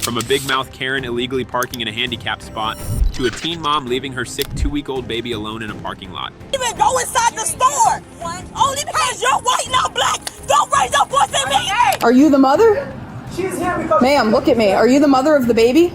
From a big mouth Karen illegally parking in a handicap spot to a teen mom leaving her sick 2-week-old baby alone in a parking lot. Even go inside the store. Only because you're white, not black. Don't raise your voice at me. Are you the mother? She's here because... Ma'am, look at me. Are you the mother of the baby?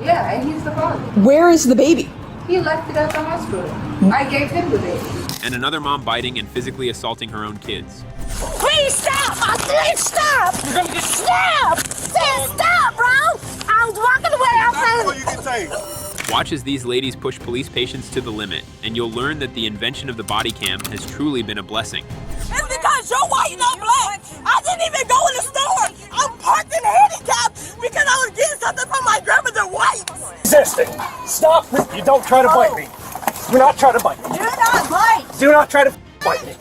Yeah, and he's the father. Where is the baby? He left it at the hospital. I gave him the baby. And another mom biting and physically assaulting her own kids. Please stop. Please stop. You're gonna get stabbed. Stop, bro. I was walking away. I'm saying. You can take. Watch as these ladies push police patience to the limit, and you'll learn that the invention of the body cam has truly been a blessing. It's because you're white, not black. I didn't even go in the store. I'm parked in a handicap because I was getting something from my grandmother white. Resisting. Stop. You don't try to bite me. Do not try to bite me. Do not bite. Do not try to bite me.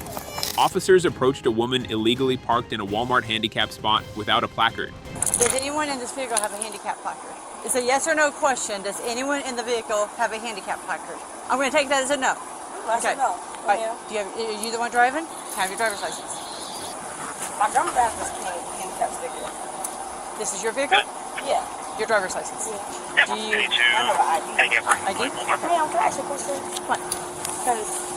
Officers approached a woman illegally parked in a Walmart handicap spot without a placard. Does anyone in this vehicle have a handicap placard? It's a yes or no question. Does anyone in the vehicle have a handicap placard? I'm going to take that as a no. Okay. No. Right. Are you the one driving? Have your driver's license. My grandmother has this handicap sticker. This is your vehicle? Yeah. Your driver's license. Yeah. Do you? I have an ID. ID? Ma'am, can I ask you a question? What? Because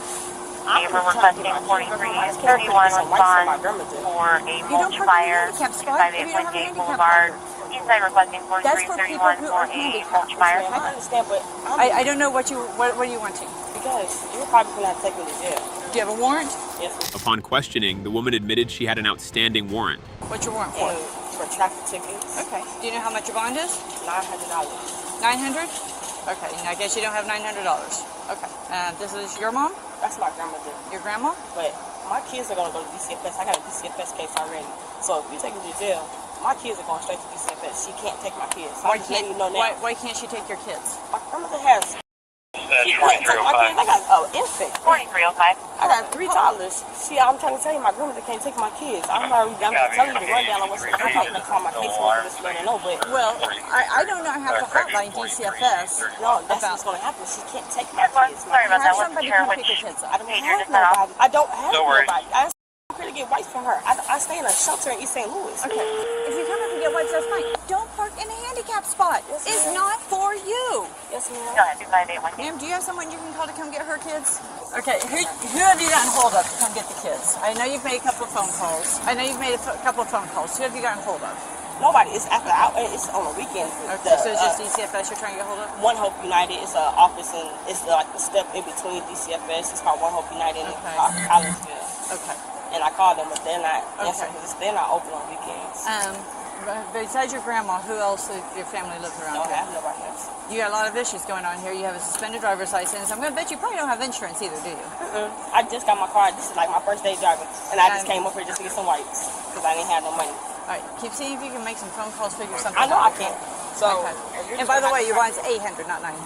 we're requesting 4331 response for a mulch fire inside 8.8 Boulevard. Inside requesting 4331 for a mulch fire. I understand, but I don't know what you are you wanting? Because you're probably going to have to take me to jail. Do you have a warrant? Yes. Upon questioning, the woman admitted she had an outstanding warrant. What's your warrant for? For traffic tickets. Okay. Do you know how much your bond is? $900. 900? Okay. And I guess you don't have $900. Okay. This is your mom? That's my grandmother. Your grandma? But my kids are going to go to DCFS. I got a DCFS case already. So if you take me to jail, my kids are going straight to DCFS. She can't take my kids. So Why I'm just letting you know now. Why can't she take your kids? My grandmother has... She can't take my kids. I got an infant. 4305. I got 3 toddlers. See, I'm trying to tell you, my grandmother can't take my kids. I'm already telling you the rundown on what's going to happen. I'm call my case worker just let her know. But well, I do not have to hotline DCFS. no, that's what's going to happen. She can't take my kids. Sorry about that. Have somebody come pick your kids up. I don't have nobody. I don't have nobody. I'm here to get wipes from her. I stay in a shelter in East St. Louis. Okay. If you come up and get wipes, that's fine. Don't park in a handicap spot. Yes, it's ma'am. not for you. Yes, ma'am. Go ahead, 2581. Ma'am, do you have someone you can call to come get her kids? Okay, who have you gotten hold of to come get the kids? I know you've made a couple of phone calls. Who have you gotten hold of? Nobody. It's after it's on the weekend. Okay, so it's just DCFS you're trying to get hold of? One Hope United. It's an office and it's like the step in between DCFS. It's called One Hope United in Collinsville. Okay. And I called them, but they're not answering because they're not open on weekends. Besides your grandma, who else in your family lives around Don't here? have nobody else. You got a lot of issues going on here. You have a suspended driver's license. I'm going to bet you probably don't have insurance either, do you? I just got my car. This is like my first day driving, and I just came up here just to get some wipes because I didn't have no money. All right, keep seeing if you can make some phone calls, figure something I know out. I can. So, okay. And by the way, your bond's 800, not 900.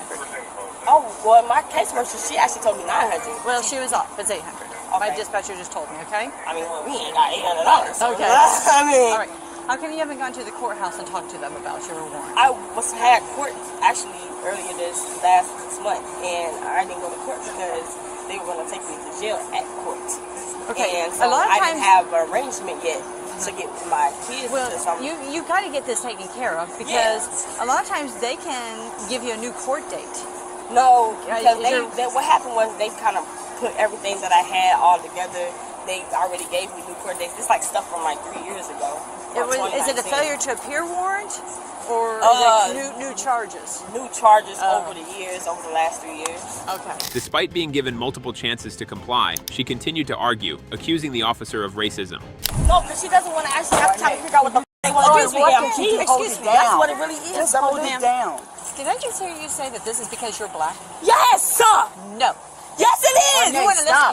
Oh, well, my case worker, she actually told me 900. Well, she was off. It's 800. My dispatcher just told me, okay? I mean, well, we ain't got $800. So okay. I mean. All right. How come you haven't gone to the courthouse and talked to them about your warrant? I had court actually earlier this month, and I didn't go to court because they were going to take me to jail at court. Okay. And so a lot of I times, didn't have an arrangement yet to get my kids well, to something. you got to get this taken care of because a lot of times they can give you a new court date. No, because what happened was they kind of put everything that I had all together. They already gave me new court dates. It's like stuff from like 3 years ago. Is it a failure to appear warrant or is it new charges? New charges over the years, over the last 3 years. Okay. Despite being given multiple chances to comply, she continued to argue, accusing the officer of racism. No, because she doesn't want to actually have time to figure out what the they want to do. Excuse me. That's what it really is. Just hold it down. Did I just hear you say that this is because you're black? Yes, sir. No. Yes, it is.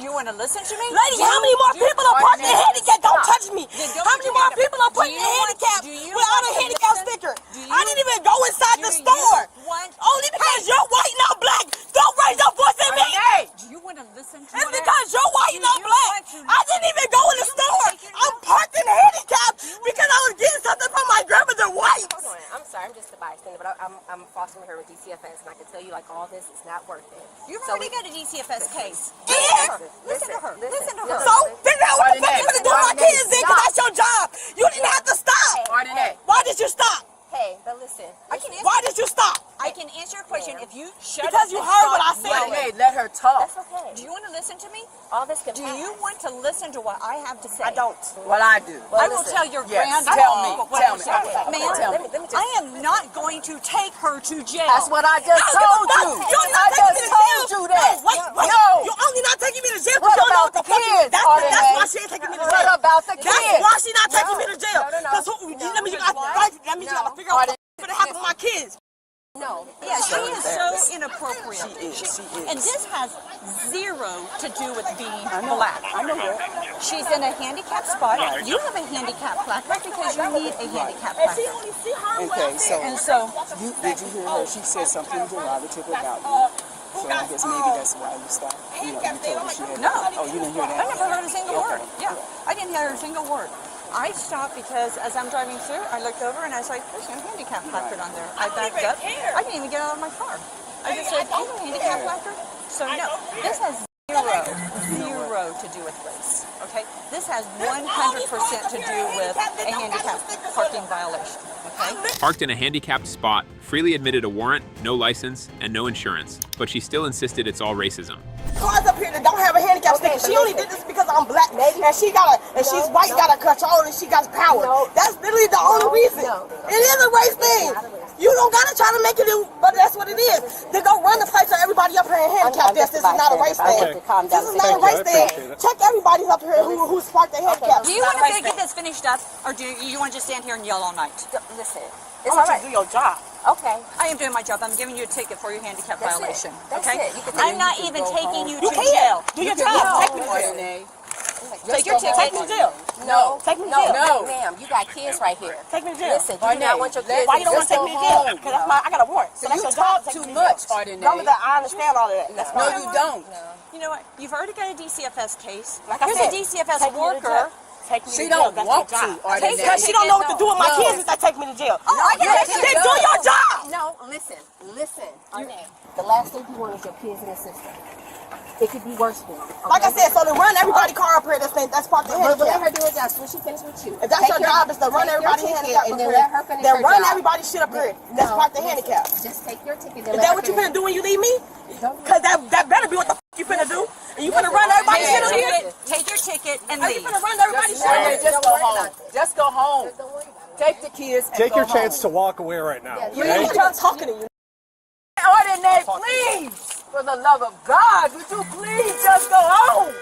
You want to listen to me? Lady, how many more people are parked in handicap? Don't touch me. How many more people are put in handicap without a handicap sticker? I didn't even go inside the store. Only because you're white, not black. Don't raise your voice at me. Do you want to listen to It's because you're white, not black. I didn't even go in the store. I'm parked in handicap because I was getting something from my grandmother white. Hold on. I'm sorry. I'm just a bystander, but I'm fostering her with DCFS, and I can tell you, like, all this is not worth it. You've already got a DCFS case. Listen to her. Listen to her. So, figure out what the fuck you're going to do with my kids then, because that's your job. You didn't have to stop. Why did you stop? okay, but listen. Why did you stop? I can answer your question if you shut Because up you and heard stop what I said. yelling. Let her talk. That's okay. Do you want to listen to me? All this can Do pass. you want to listen to what I have to say? I don't. What I do. I will tell your Yes, granddaughter tell me, what tell I me. said. Okay, Ma'am, tell me. Let me just- I am not going to take her to jail. That's what I just told you. I just told you that. Wait. No. You're only not taking me to jail What because you don't know about what the the fuck. kids, That's why Ardenae? she ain't taking me to jail. What about the That's kids? why she not taking me to jail. No. Because that means you gotta figure out what's gonna happen with my kids. No. Yeah, she is so inappropriate. She is. And this has zero to do with being black. I know that. She's in a handicapped spot. You have a handicap placard because you need a handicap And she placard. only see her Okay, so And so, did you hear her? She said something derogatory about you. So I guess maybe that's why you stopped. You know, you told her she had. no. Oh, you didn't hear that? I never heard a single word. Yeah, I didn't hear a single word. I stopped because as I'm driving through, I looked over and I was like, there's no handicap placard on there. I backed up. I didn't even get out of my car. I just said, do you have a handicap placard? So no, this has zero to do with race, okay? This has 100% to do with a handicap parking violation, okay? Parked in a handicapped spot, Freely admitted a warrant, no license, and no insurance, but she still insisted it's all racism. cars up here that don't have a handicap sticker. She only did this because I'm black, and she's white, got a control, and she got power. That's literally the only reason. It is a race thing. You don't gotta try to make it, but that's what it is. They go run the place so everybody up here in handicap. This is not a race thing. This is not a race thing. Check everybody up here who's parked their handicap. Do you want to get this finished up, or do you want to just stand here and yell all night? Listen, I want you to do your job. okay. I am doing my job. I'm giving you a ticket for your handicap That's it. violation. That's Okay? it. You can- I'm not even taking you You to can. jail. Do your job. Take me to jail. Take your ticket. Take me to jail. No, Take me to jail. no, ma'am, you got kids right here. Take me to jail. Listen, you do not want your kids. Why you don't want to take me to jail? home. Because I got a warrant. So that's You your job. talk to take too me to much, jail. Ardenae. I understand all of that. That's No, fine. you don't. You know what? You've already got a DCFS case. Like I Here's said, a DCFS take me to worker. jail. Take me She to jail. don't That's want your to, job. Ardenae. Because she don't know what to do with my No. kids if they take me to jail. Oh, I get it. Then do your job. No, listen. Ardenae, the last thing you want is your kids in the system. It could be worse than. Like I said, so to run everybody car up here that's parked the But let her handicap. do her job. So when she finishes with you, If that's your job, is to run everybody handicap and up then here. let her finish Then her run job. everybody shit up here that's parked the handicap. Just take your ticket. Is that what you finna do when you leave me? Because that better be what the f you finna do. And you finna run everybody shit up here? Take your ticket and Are you leave. finna run everybody shit up Ardenae, here? just go home. Just go home. Take the kids and Take go your home. chance to walk away right now. You Okay? ain't done talking to you. Ardenae, please, for the love of God, would you please just go home?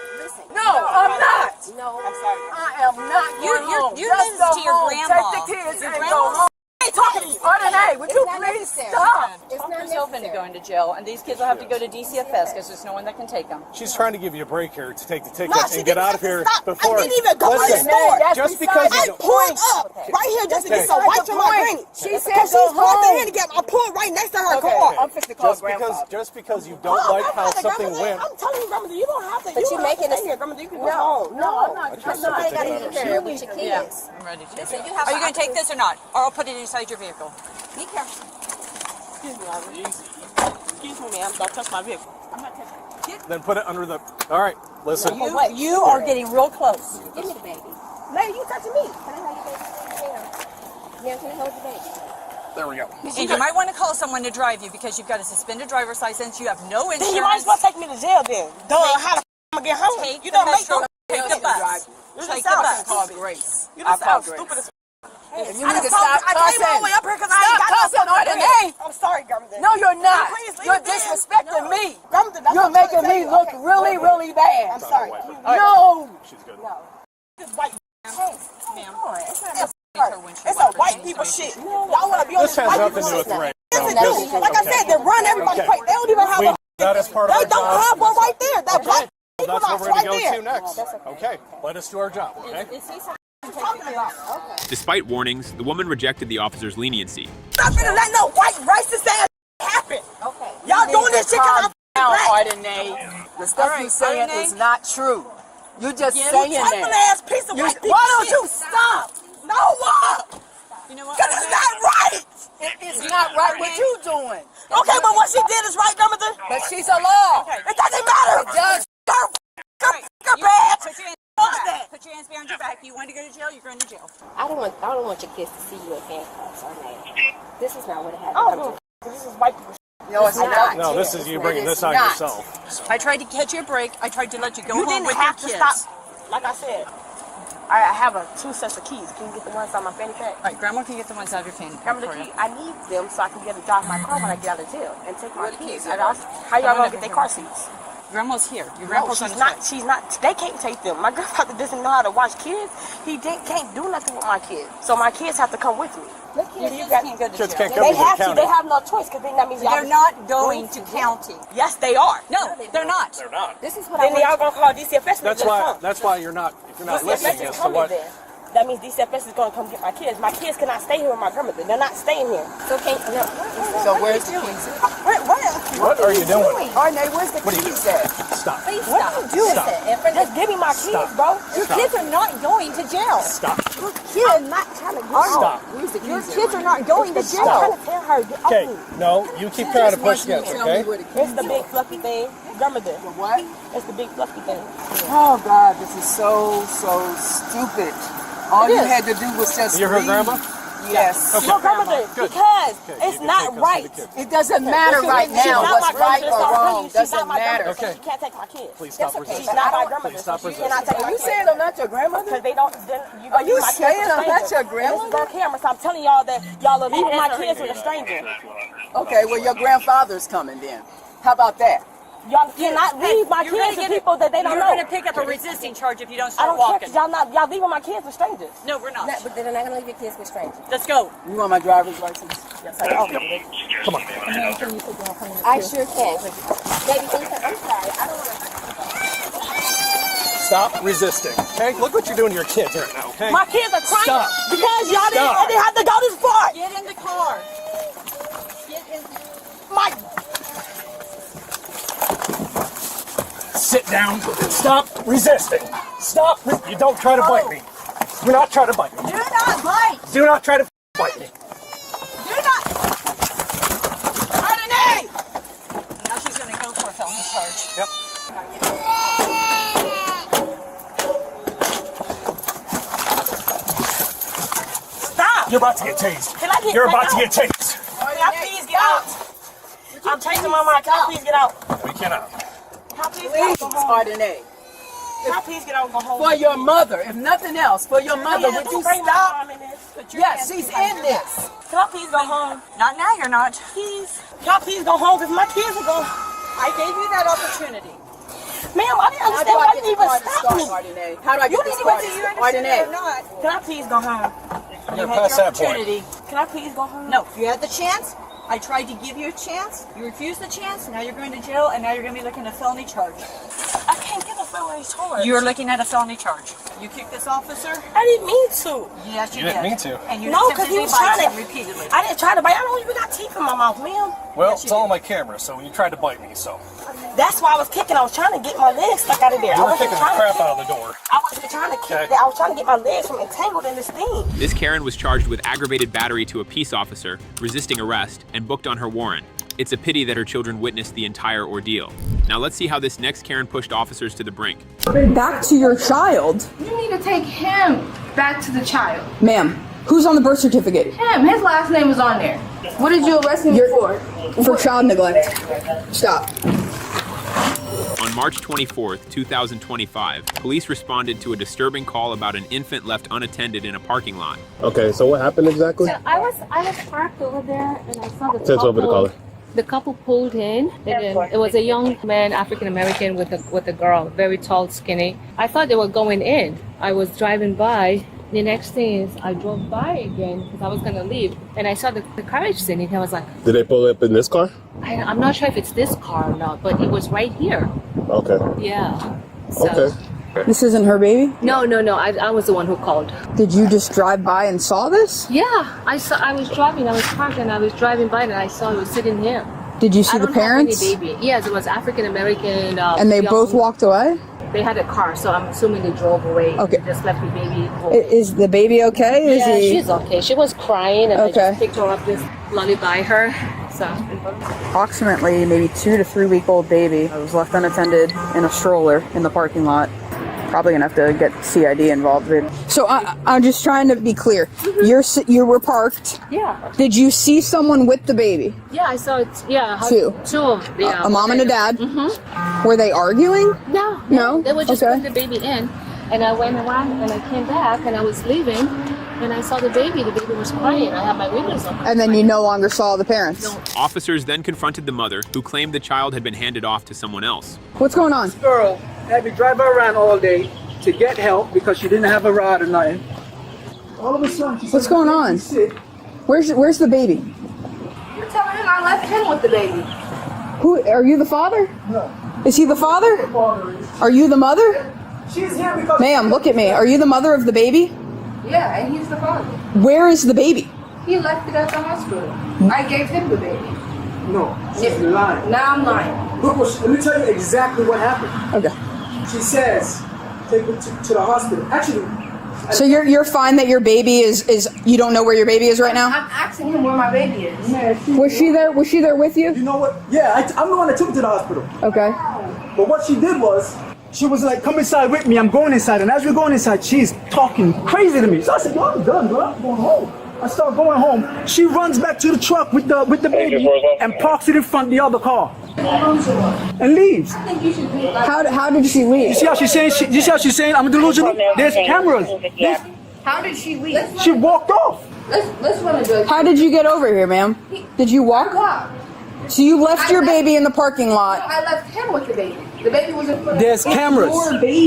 No, I'm not. No. I am not going home. You Just listen go to your home. grandma. Take the kids Your and go grandma's- home. I ain't talking to you. Ardenae, would you It's not please necessary. stop? It's not Yourself into necessary. going to jail, and these kids will have to go to DCFS because there's no one that can take them. She's trying to give you a break here to take the ticket No, she and get didn't out of here stop. before. I didn't even go to the Listen, store. That's just beside because the you I don't. pulled up right here just to get some Okay. wipes from my Point. granny. She said Because go she's parked the home. handicap. I pulled right next to her Okay, car. I'm fixing to call Just because you don't like how something went. I'm telling you, grandmother, you don't have to. But you you don't have making to it. stay here, grandmother. You can go home. No, I'm not. Because somebody got to be there with your kids. I'm ready to. Listen, you have Are you an going to take this or not? Or I'll put it inside your vehicle. Be careful. Excuse me, Robert. Excuse me, ma'am. Don't touch my vehicle. Then put it under the. All right, listen. You are getting real close. Give me the baby. Lady, you touching me. Can I hold your baby? Yeah, can I hold your baby? There we go. And you might want to call someone to drive you because you've got a suspended driver's license. You have no insurance. Then you might as well take me to jail then. Duh, how the f I'm gonna get home? Take You the don't make metro. no. Take the bus. You Take just the sound bus. Call stupid. Grace. You I'll just call sound Grace. stupid as And you I need to just told stop you, I came all the way cussing. up here because I ain't got no Cussing, fucking Ardenae. I'm sorry, grandmother. No, you're not. Please leave You're me, man. disrespecting me. Grandmother, that's You're what I'm trying to making tell me you. look Okay, really, really bad. I'm sorry. No. She's good. This white, Ma'am. it's a white people shit. Y'all want to be on This this has white nothing people to do with shit. race. Yes, it No, do. this- Like I said, they run everybody Okay. crazy. They don't even have We, a. that is part of They our don't job. have one right there. That black Well, people that's what box we're going right to go there. to next. Okay, let us do our job, okay? Talking about. Despite warnings, the woman rejected the officer's leniency. Stop finna let no white racist ass happen. Okay. Y'all doing this shit because I'm Now, black. Ardenae, the stuff right, you're saying Ardenae. is not true. You just Yeah, saying Trifling that. ass piece of You- white people why don't shit. you stop? No what? You know what? Because it's not right. It's not right what you doing. Okay, but what she did is right, grandmother. But she's a law. It doesn't matter. It does. Her bad. Put your hands Fuck behind your that. back. Put your hands behind your back. You want to go to jail, you're going to jail. I don't want don't want your kids to see you in handcuffs or anything. This is not what it happened. Oh, this is white people. No, it's not. No, this is you bringing this on yourself. I tried to catch your break. I tried to let you go You home didn't with have your to kids. stop. Like I said, I have 2 sets of keys. Can you get the ones on my fanny pack? All right, Grandma can get the ones out of your fanny. Grandma, the key, I need them so I can get to drive my car when I get out of jail and take my keys. How y'all gonna get their car seats? Grandma's here. Your No, grandpa's on she's his not. way. She's not. They can't take them. My grandfather doesn't know how to watch kids. He can't do nothing with my kids. So my kids have to come with me. Your kids can't go to Kids jail. can't go They to the have to. county. They have no choice because that means They're not going to county. Yes, they are. No, they're not. They're not. This is what Then I y'all want. gonna call DCFS. That's why you're not listening as to what. That means DCFS is gonna come get my kids. My kids cannot stay here with my grandmother. They're not staying here. So So where's the keys? What are you doing? Arnay, where's the keys at? Stop. Please What stop. are you doing? Listen, Just give me my kids, bro. Your kids are not going to jail. Stop. I'm not trying to get Stop. Where's the keys Your at? kids are not going to I'm jail. trying to tell her. Get off Okay. me. No, you keep trying to push against. Tell Okay. me where the keys It's the big fluffy thing. Grandmother. What? It's the big fluffy thing. Oh God, this is so stupid. All you had to do was just You're her leave. grandma? Yes. Okay. No, grandmother, Good. because Okay, it's you can not take us to right. the kids. It doesn't matter right She's now not what's my right grandmother, or so I'm telling wrong. you, she's not Doesn't my grandmother, matter. so Okay. she can't take my kids. Please stop She's resisting. not my grandmother. Please stop so she cannot resisting. take my Are you kids. saying I'm not your grandmother? Because they don't. Then Are you my kids saying with I'm not strangers. your And grandmother? This is on camera, so I'm telling y'all that y'all are leaving my kids with a stranger. Okay, well your grandfather's coming then. How about that? Y'all cannot leave my kids with people that they don't You're know. going to pick up a resisting charge if you don't I start don't care walking. 'cause y'all leaving my kids with strangers. No, we're not. No, but they're not gonna leave your kids with strangers. Let's go. You want my driver's license? Yes, I know. Come on. I sure can. Baby, I'm sorry. I don't want to. Stop resisting. Okay. Look what you're doing to your kids right now. Okay. My kids are crying Stop. because y'all Stop. didn't have to go this far. Get in the car. My Sit down. Stop resisting. Stop. You don't try to bite me. Do not try to bite me. Do not bite. Do not try to bite me. Do not. Arnay! Now she's going to go for a felony charge. Yep. stop. You're about to get tased. Can I get You're back about to out? get tased. Can I please get out? I'm chasing my mind. Can I please get out? We cannot. Can I please get Please, out and go home? Arnay. Can I please get out and go home? For your mother, if nothing else, for your mother, would you Bring my stop? mom in this. Yes, she's in this. Can I please go home? Not now, you're not. Please. Can I please go home? Because my kids are going. I gave you that opportunity. Ma'am, I didn't How understand do why I you get the even car to stopped me. start, Arnay? How do I You get need this to car wait to till you start? understand or Arnay. not. Can I please go home? You're You had past your that point. opportunity. Can I please go home? No, you had the chance. I tried to give you a chance. You refused the chance. Now you're going to jail, and now you're going to be looking at a felony charge. I can't get a felony charge. You're looking at a felony charge. You kicked this officer? I didn't mean to. Yes, You didn't mean to. And you No, because he was trying to to. repeatedly. I didn't try to bite. I don't even got teeth in my mouth, ma'am. Well, it's all on my camera, so you tried to bite me, so. That's why I was kicking. I was trying to get my legs stuck out of there. You I were wasn't kicking the trying crap to kick. out of the door. I wasn't trying to kick. Okay. I was trying to get my legs from entangled in this thing. This Karen was charged with aggravated battery to a peace officer, resisting arrest, and booked on her warrant. It's a pity that her children witnessed the entire ordeal. Now let's see how this next Karen pushed officers to the brink. Back to your child. You need to take him back to the child. Ma'am, who's on the birth certificate? Him, his last name is on there. What did you arrest him for? For child neglect. Stop. On March 24th, 2025, police responded to a disturbing call about an infant left unattended in a parking lot. Okay, so what happened exactly? So I was parked over there and I saw the Take over the caller. The couple pulled in, and then it was a young man, African American, with a girl, very tall, skinny. I thought they were going in. I was driving by. The next thing is I drove by again because I was gonna leave, and I saw the carriage sitting. And I was like, Did they pull up in this car? I'm not sure if it's this car or not, but it was right here. Okay. Yeah. So, Okay. This isn't her baby? No. I was the one who called. Did you just drive by and saw this? Yeah, I was driving. I was parked and I was driving by and I saw it was sitting here. Did you see I the don't have parents? any baby. Yes, it was African American. And they both walked away? They had a car, so I'm assuming they drove away. Okay. They just left the baby. Is the baby okay? Yeah, she's okay. She was crying, and I Okay. just picked her up, just lullaby her. So. Approximately maybe 2 to 3 week old baby was left unattended in a stroller in the parking lot. Probably gonna have to get CID involved. So I'm just trying to be clear. You were parked. Yeah. Did you see someone with the baby? Yeah, I saw it. Yeah. Two. Two of A mom and a dad. Were they arguing? No. No. They were just Okay. putting the baby in, and I went around and I came back and I was leaving, and I saw the baby. The baby was crying. I had my windows open. And then you no longer saw the parents. No. Officers then confronted the mother, who claimed the child had been handed off to someone else. What's going on? Girl had me drive her around all day to get help because she didn't have a ride or nothing. All of a sudden, she What's said, going on? Where's the baby? You're telling him I left him with the baby. Who are you? The father? No. Is he the father? The father is. Are you the mother? She's here because. Ma'am, look at me. Are you the mother of the baby? Yeah, and he's the father. Where is the baby? He left it at the hospital. I gave him the baby. No, she's lying. Now I'm lying. Look, let me tell you exactly what happened. Okay. She says, take it to the hospital. Actually. So you're fine that your baby is you don't know where your baby is right now? I'm asking him where my baby is. Yeah, Was she there? Was she there with you? You know what? Yeah, I'm the one that took her to the hospital. Okay. But what she did was, she was like, come inside with me, I'm going inside. And as we're going inside, she's talking crazy to me. So I said, well, I'm done, girl, I'm going home. I start going home. She runs back to the truck with the baby and parks it in front of the other car. And leaves. How did she leave? You see how she's saying? You see how she's saying? I'm delusional. There's cameras. How did she leave? She walked off. Let's run a drug. How did you get over here, ma'am? Did you walk? So you left your baby in the parking lot. I left him with the baby. The baby was in front of There's cameras.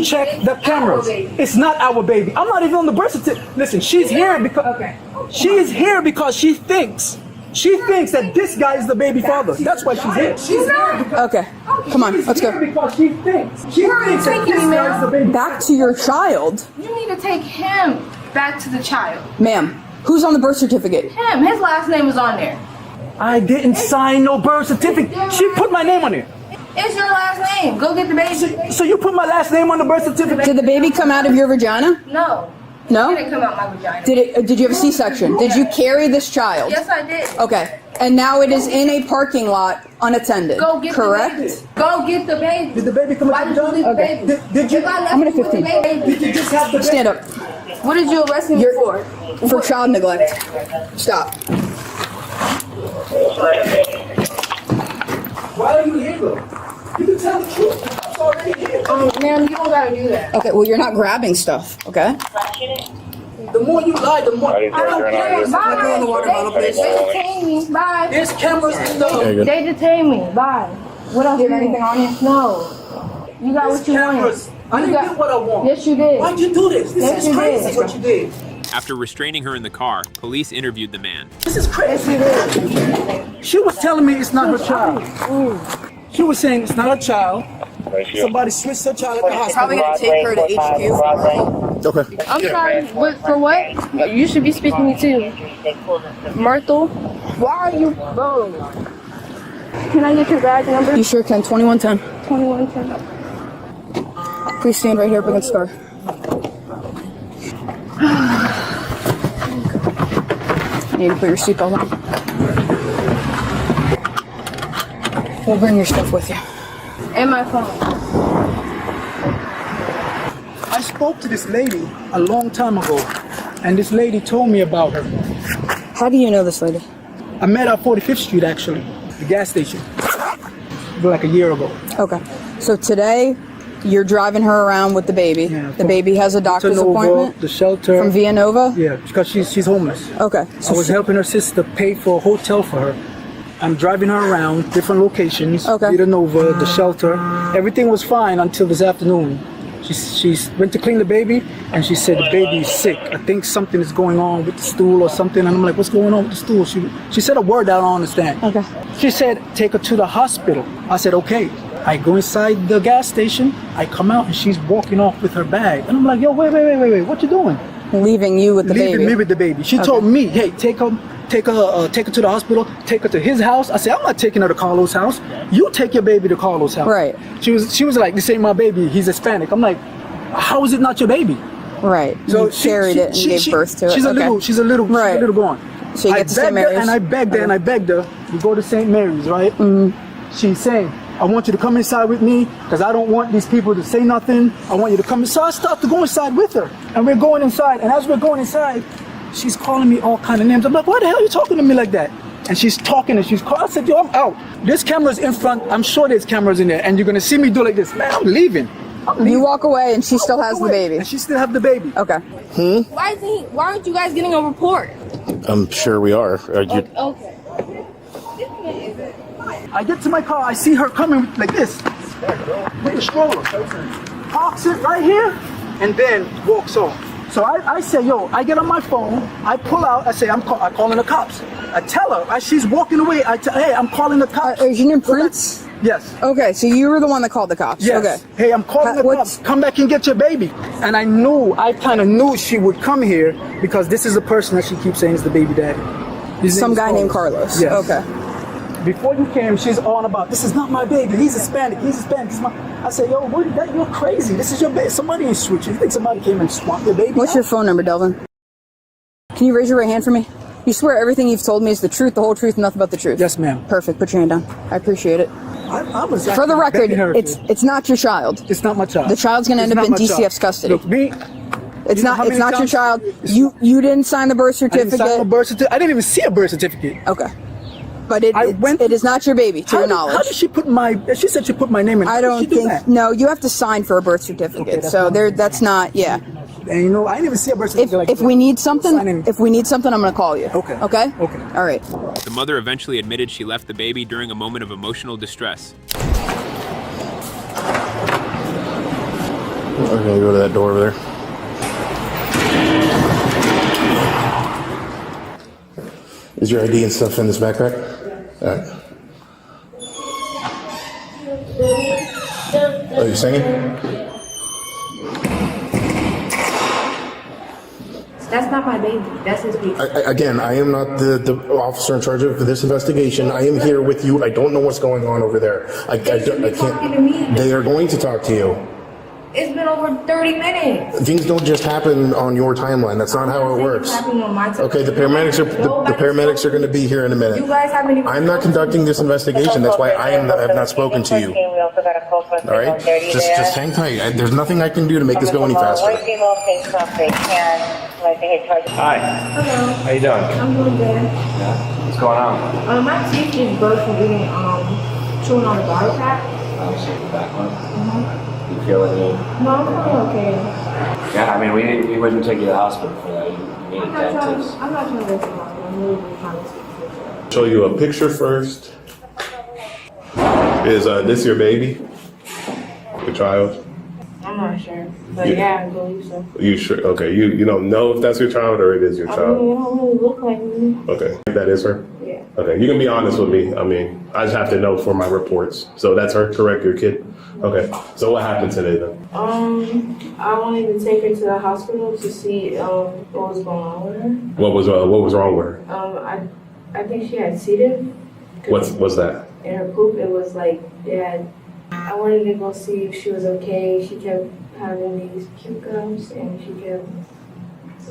Check the cameras. It's not our baby. I'm not even on the birth certificate. Listen, she's here because she is here because she thinks that this guy is the baby father. That's why she's here. She's here because Okay. Come on, let's go. because she thinks that this guy is the baby. Back to your child. You need to take him back to the child. Ma'am, who's on the birth certificate? Him. His last name is on there. I didn't sign no birth certificate. She put my name on it. It's your last name. Go get the baby. So you put my last name on the birth certificate? Did the baby come out of your vagina? No. No? It didn't come out my vagina. Did you have a C-section? Did you carry this child? Yes, I did. Okay. And now it is in a parking lot unattended. Go get correct? the baby. Go get the baby. Did the baby come Why out did the you leave the Okay. baby? Did you? If I left I'm gonna you with the 15. baby, Did you just have the baby? Stand up. what did you arrest me for? For child neglect. Stop. Why are you here though? You can tell the truth. It's already here. Ma'am, you don't gotta do that. Okay, well, you're not grabbing stuff, okay? The more you lie, the more. I don't care. Bye. The water bottle, please. They detained me. Bye. There's cameras in There you the. go. They detained me. Bye. What else? You got anything on you? No. You got There's what you cameras. wanted. I didn't get what I want. Yes, you did. Why'd you do this? This Yes, is you crazy. did. What you did. After restraining her in the car, police interviewed the man. This is crazy. She was telling me it's not her child. She was saying it's not her child. Somebody switched her child at the hospital. Probably gonna take her to HQ. Okay. I'm sorry, but for what? You should be speaking to me too. Myrtle, why are you, bro? Can I get your badge number? You sure can. 2110. 2110. Please stand right here up against the car. You need to put your seatbelt on. We'll bring your stuff with you. And my phone. I spoke to this lady a long time ago, and this lady told me about her. How do you know this lady? I met her at 45th Street, actually, the gas station, like a year ago. Okay. So today, you're driving her around with the baby. Yeah, The baby has a doctor's Nova, appointment the shelter. from Villanova? Yeah, because she's homeless. Okay. I was helping her sister pay for a hotel for her. I'm driving her around different locations. Okay. Villanova, the shelter. Everything was fine until this afternoon. She went to clean the baby, and she said the baby is sick. I think something is going on with the stool or something. And I'm like, what's going on with the stool? She said a word I don't understand. Okay. She said, take her to the hospital. I said, okay. I go inside the gas station. I come out, and she's walking off with her bag. And I'm like, yo, wait. What you doing? Leaving you with the baby. Leaving me with the baby. She told me, hey, take her to the hospital, take her to his house. I said, I'm not taking her to Carlos' house. You take your baby to Carlos' house. Right. She was like, this ain't my baby. He's Hispanic. I'm like, how is it not your baby? Right. So you carried it and gave birth to it. She's a little gone. So you get to St. Mary's. And I begged her, we go to St. Mary's, right? Mm-hmm. She's saying, I want you to come inside with me because I don't want these people to say nothing. I want you to come inside. So I start to go inside with her. And we're going inside. And as we're going inside, she's calling me all kind of names. I'm like, why the hell are you talking to me like that? And she's talking and she's calling. I said, yo, I'm out. There's cameras in front. I'm sure there's cameras in there. And you're going to see me do like this. Man, I'm leaving. You walk away and she still has the baby. And she still have the baby. Okay. Why aren't you guys getting a report? I'm sure we are. Okay. I get to my car. I see her coming like this with the stroller. Parks it right here and then walks off. So I say, yo, I get on my phone. I pull out. I say, I'm calling the cops. I tell her as she's walking away. Hey, I'm calling the cops. Is your name Prince? Yes. Okay, so you were the one that called the cops. Yes. Okay. Hey, I'm calling the cops. Come back and get your baby. And I kind of knew she would come here because this is the person that she keeps saying is the baby daddy. Some guy named Carlos. Yes. Okay. Before you came, she's on about, this is not my baby. He's Hispanic. He's Hispanic. I said, yo, you're crazy. This is your baby. Somebody ain't switching. You think somebody came and swapped your baby? What's your phone number, Delvin? Can you raise your right hand for me? You swear everything you've told me is the truth, the whole truth, and nothing but the truth? Yes, ma'am. Perfect. Put your hand down. I appreciate it. I was for the record, it's not your child. It's not my child. The child's going to end up in DCF's custody. Look, me. It's not your child. You didn't sign the birth certificate. I didn't even see a birth certificate. Okay. But it is not your baby, to your knowledge. How did she put she said she put my name in. I don't think, no, you have to sign for a birth certificate. Okay, so that's not, yeah. And you know, I didn't even see a birth certificate. If we need something, I'm going to call you. Okay. Okay? Okay. All right. The mother eventually admitted she left the baby during a moment of emotional distress. I'm gonna go to that door over there. Is your ID and stuff in this backpack? All right. Oh, you singing? That's not my baby. That's his baby. Again, I am not the officer in charge of this investigation. I am here with you. I don't know what's going on over there. I can't. Talking to me. They are going to talk to you. It's been over 30 minutes. Things don't just happen on your timeline. That's not how it works. Okay, the paramedics are going to be here in a minute. You guys haven't even. I'm not conducting this investigation. That's why I have not spoken to you. All right, just hang tight. There's nothing I can do to make this go any faster. Hi. Hello. How you doing? I'm doing good. Yeah. What's going on? My teeth just burst from eating chewing on the bottle pack. Oh, shit, the back one. You feel any? No, I'm feeling okay. Yeah, I mean, we wouldn't take you to the hospital for that. You need a dentist. I'm not trying to go to the hospital. I'm really trying to speak to you. Show you a picture first. Is this your baby? Your child? I'm not sure. But yeah, I believe so. You sure? Okay, you don't know if that's your child or it is your I child? mean, it don't really look like me. Okay, that is her? Yeah. Okay, you can be honest with me. I mean, I just have to know for my reports. So that's her, correct, your kid? Okay, so what happened today then? I wanted to take her to the hospital to see what was going on with her. What was wrong with her? I think she had C. diff. What's that? In her poop, it was like I wanted to go see if she was okay. She kept having these puke ups and she kept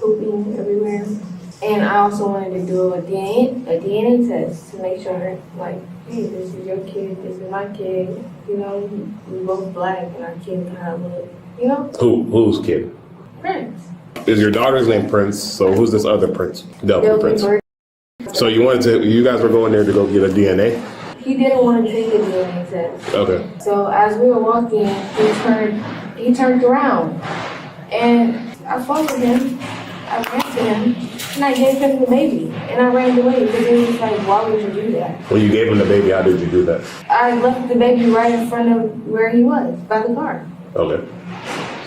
pooping everywhere. And I also wanted to do a DNA test to make sure, like, hey, this is your kid, this is my kid. You know, we both black and our kid kind of look, you know? Whose kid? Prince. Is your daughter's name Prince? So who's this other Prince? Delvin Prince. So you guys were going there to go get a DNA? He didn't want to take the DNA test. Okay. So as we were walking, he turned around, and I followed him. I ran to him, and I gave him the baby, and I ran away because he was like, "Why would you do that?" When you gave him the baby, how did you do that? I left the baby right in front of where he was, by the car. Okay.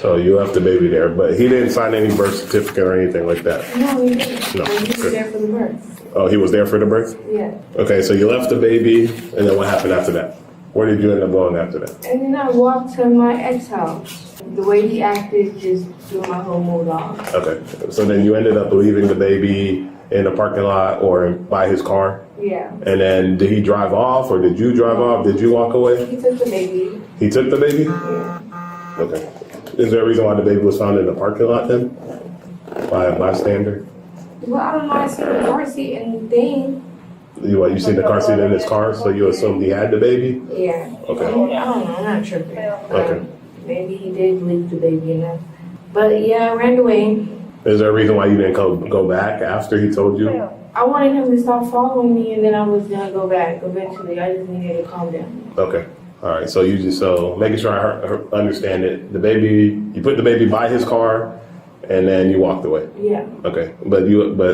So you left the baby there, but he didn't sign any birth certificate or anything like that? No, he didn't. No. But he was there for the birth. Oh, he was there for the birth? Yeah. Okay, so you left the baby, and then what happened after that? Where did you end up going after that? And then I walked to my ex-house. The way he acted just threw my whole mood off. Okay, so then you ended up leaving the baby in the parking lot or by his car? Yeah. And then did he drive off or did you drive off? Did you walk away? He took the baby. He took the baby? Yeah. Okay. Is there a reason why the baby was found in the parking lot then? By a bystander? Well, I don't know. I seen the car seat and the thing. You seen the car seat in his car, so you assumed he had the baby? Yeah. Okay. I don't know. I'm not tripping. Okay. Maybe he did leave the baby in there. But yeah, I ran away. Is there a reason why you didn't go back after he told you? I wanted him to stop following me, and then I was gonna go back eventually. I just needed to calm down. Okay. All right. So making sure I understand it. The baby, you put the baby by his car, and then you walked away. Yeah. Okay.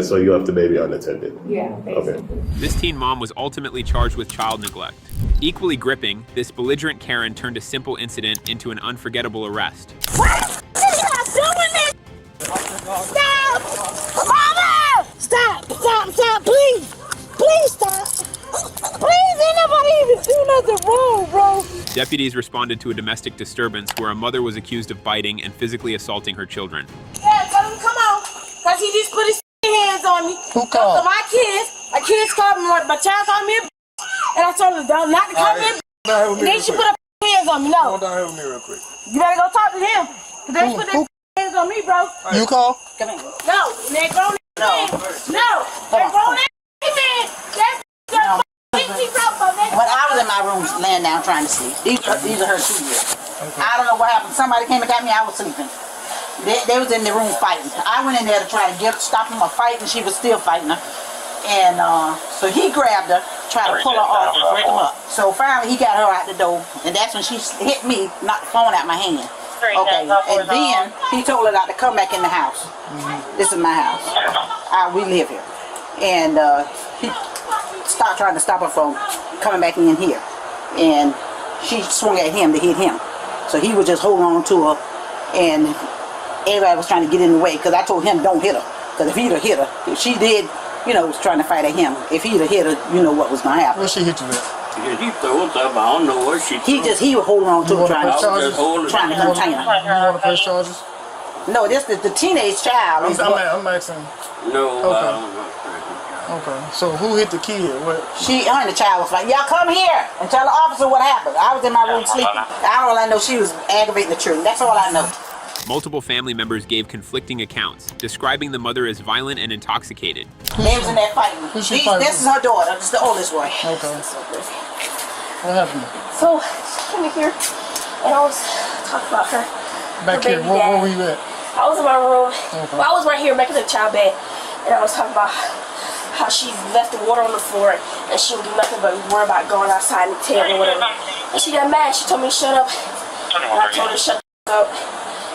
So you left the baby unattended. Yeah. Basically. Okay. This teen mom was ultimately charged with child neglect. Equally gripping, this belligerent Karen turned a simple incident into an unforgettable arrest. Stop! Mama! Stop, please! Please stop! Please, ain't nobody even do nothing wrong, bro! Deputies responded to a domestic disturbance where a mother was accused of biting and physically assaulting her children. Yeah, tell him come on, cause he just put his hands on me. Who called? So my kids called me, my child called me a and I told him not to call me a and then she put her hands on me, no. Come down here with me real quick. You better go talk to him, cause they put their hands on me, bro. You call? Come here. No, they grown man. No, they grown man. When I was in my room laying down trying to sleep, these are her 2 years. Okay. I don't know what happened. Somebody came and got me. I was sleeping. They was in the room fighting. I went in there to try to stop them from fighting. She was still fighting her. And so he grabbed her, tried to pull her off and break them up. So finally he got her out the door, and that's when she hit me, knocked the phone out my hand. Okay, and then he told her not to come back in the house. This is my house. We live here. And he started trying to stop her from coming back in here. And she swung at him to hit him. So he was just holding on to her, and everybody was trying to get in the way, because I told him don't hit her. Because if he'd have hit her, if she did, was trying to fight at him. If he'd have hit her, what was going to happen. Where she hit you with? Yeah, he threw it up. I don't know what she threw. He was holding on to her, trying to contain her. You want to press charges? No, this is the teenage child. I'm asking. No, Okay, so who hit the kid? What? She and the child was like, y'all come here and tell the officer what happened. I was in my room sleeping. All I know, she was aggravating the children. That's all I know. Multiple family members gave conflicting accounts, describing the mother as violent and intoxicated. They was in that fighting. This is her daughter. This is the oldest one. Okay. What happened? So she came in here and I was talking about her. Back here, where were you at? I was in my room. Okay. Well, I was right here back in the child bed, and I was talking about how she left the water on the floor and she would do nothing but worry about going outside and tearing or whatever. And she got mad. She told me to shut up. And I told her to shut up.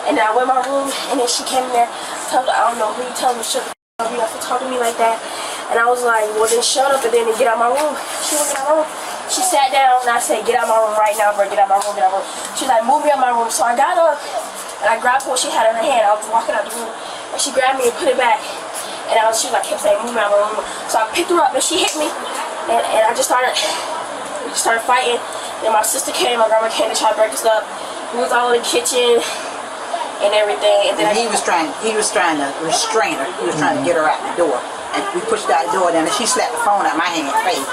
And then I went in my room, and then she came in there, told her, I don't know who you telling me to shut up. You have to talk to me like that. And I was like, well, then shut up and then get out of my room. She went in my room. She sat down, and I said, get out of my room right now, bro. Get out of my room, get out of my room. She's like, move me out of my room. So I got up, and I grabbed what she had in her hand. I was walking out the room, and she grabbed me and put it back. And she was like, kept saying, move me out of my room. So I picked her up, and she hit me. And I just started fighting. And my sister came, my grandma came to try to break us up. We was all in the kitchen and everything. And then he was trying to restrain her. He was trying to get her out the door. And we pushed out the door, then she slapped the phone out my hand face.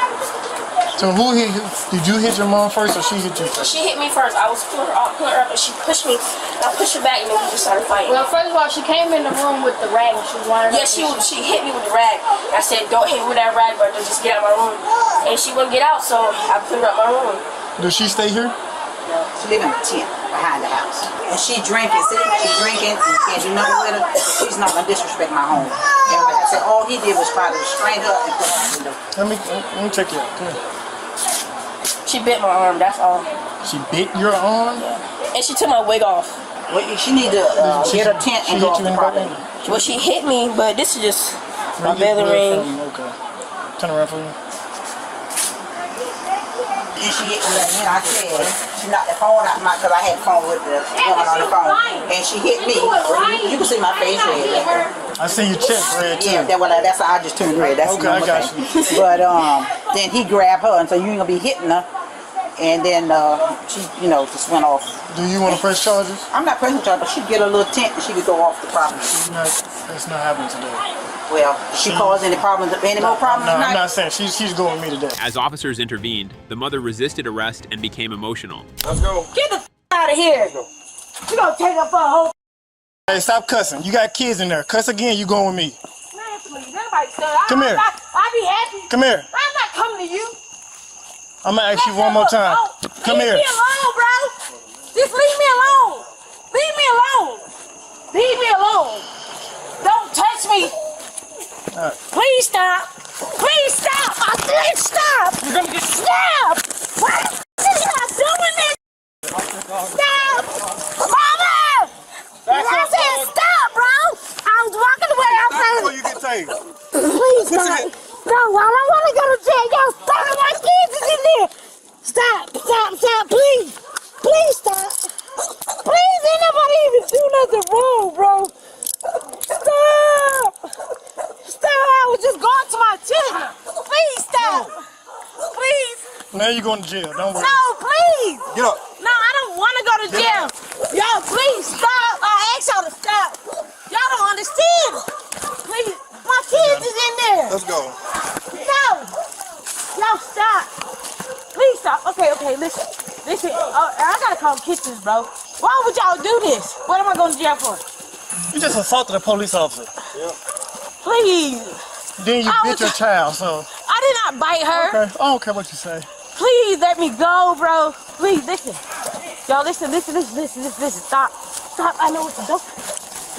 So who hit you? Did you hit your mom first or she hit you first? She hit me first. I was pulling her up and she pushed me. And I pushed her back and then we just started fighting. Well, first of all, she came in the room with the rag and she wanted Yeah, she hit me with the rag. I said, don't hit me with that rag, but just get out of my room. And she wouldn't get out, so I put her out my room. Does she stay here? No, she live in a tent behind the house. And she drinking, you can't do nothing with her. She's not gonna disrespect my home. And like I said, all he did was try to restrain her and put her out the door. Let me check you out. Come here. She bit my arm, that's all. She bit your arm? Yeah. And she took my wig off. Well, she need to get her tent and go off the property. Well, she hit me, but this is just my belly ring. Okay. Turn around for me. And she hit me, I said, she knocked the phone out my, because I had the phone with the woman on the phone. And she hit me. You can see my face red. I see your chest red too. Yeah, that's how I just turned red. That's okay, I got you. But then he grabbed her, and so you ain't gonna be hitting her. And then she, just went off. Do you want to press charges? I'm not pressing charges, but she'd get a little tent and she could go off the property. That's not happening today. Well, she caused any problems, any more problems? No, I'm not saying she's going with me today. As officers intervened, the mother resisted arrest and became emotional. Let's go. Get the out of here. You gonna take her for a whole. Hey, stop cussing. You got kids in there. Cuss again, you going with me. Man, please, anybody say Come here. I be happy. Come here. I'm not come to you. I'm gonna ask you one more time. Come here. Leave me alone, bro. Just leave me alone. Leave me alone. Leave me alone. Don't touch me. Right. Please stop. Please stop. I said stop. You're gonna get stop. Why are you doing this? Stop. Mama. I said stop, bro. I was walking away. I said. Before you get tased. Please stop. No, I don't want to go to jail. Y'all stop. My kids is in there. Stop. Stop. Stop. Please. Please stop. Please. Ain't nobody even do nothing wrong, bro. Stop. Stop. I was just going to my children. Please stop. Please. Now you're going to jail. Don't worry. No, please. Get up. No, I don't want to go to jail. Y'all, please stop. I asked y'all to stop. Y'all don't understand. Please. My kids is in there. Let's go. No. Y'all stop. Please stop. Okay, listen. Listen. I gotta call kitchens, bro. Why would y'all do this? What am I going to jail for? You just assaulted a police officer. Yeah. Please. Then you bit your child, so. I did not bite her. Okay, I don't care what you say. Please let me go, bro. Please, listen. Y'all, listen. Stop. Stop. I know what to do.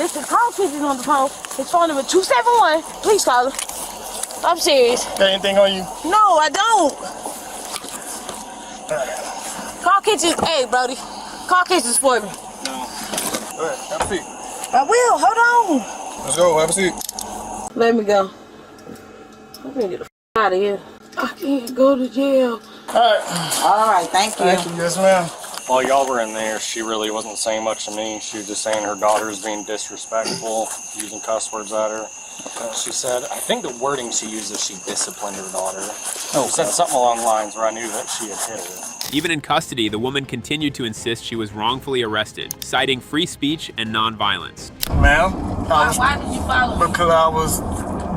Listen, call kitchens on the phone. His phone number 271. Please call him. I'm serious. Got anything on you? No, I don't. Call kitchens. Hey, Brody. Call kitchens for me. No. All right, have a seat. I will. Hold on. Let's go. Have a seat. Let me go. I'm gonna get the out of here. I can't go to jail. All right, thank you. Thank you. Yes, ma'am. While y'all were in there, she really wasn't saying much to me. She was just saying her daughter's being disrespectful, using cuss words at her. She said, I think the wording she used is she disciplined her daughter. She said something along the lines where I knew that she had hit her. Even in custody, the woman continued to insist she was wrongfully arrested, citing free speech and nonviolence. Ma'am, Why did you follow me? because I was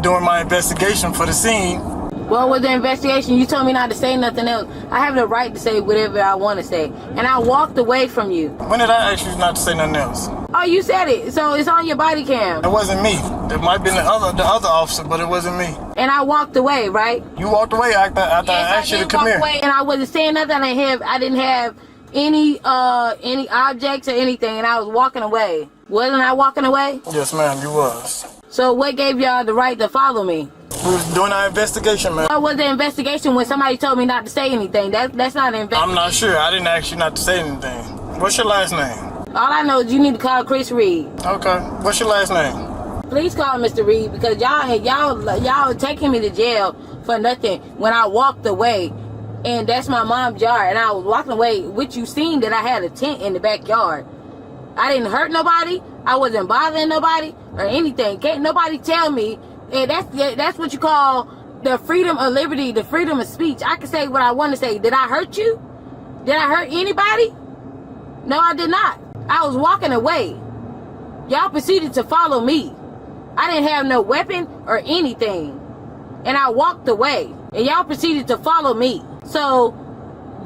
doing my investigation for the scene. What was the investigation? You told me not to say nothing else. I have the right to say whatever I want to say. And I walked away from you. When did I ask you not to say nothing else? Oh, you said it. So it's on your body cam. It wasn't me. It might have been the other officer, but it wasn't me. And I walked away, right? You walked away after I asked you to come here. And I wasn't saying nothing. I didn't have any objects or anything, and I was walking away. Wasn't I walking away? Yes, ma'am, you was. So what gave y'all the right to follow me? We was doing our investigation, ma'am. What was the investigation when somebody told me not to say anything? That's not an investigation. I'm not sure. I didn't ask you not to say anything. What's your last name? All I know is you need to call Chris Reed. Okay. What's your last name? Please call Mr. Reed, because y'all taking me to jail for nothing when I walked away. And that's my mom's yard, and I was walking away, which you seen that I had a tent in the backyard. I didn't hurt nobody. I wasn't bothering nobody or anything. Can't nobody tell me. And that's what you call the freedom of liberty, the freedom of speech. I can say what I want to say. Did I hurt you? Did I hurt anybody? No, I did not. I was walking away. Y'all proceeded to follow me. I didn't have no weapon or anything. And I walked away. And y'all proceeded to follow me. So,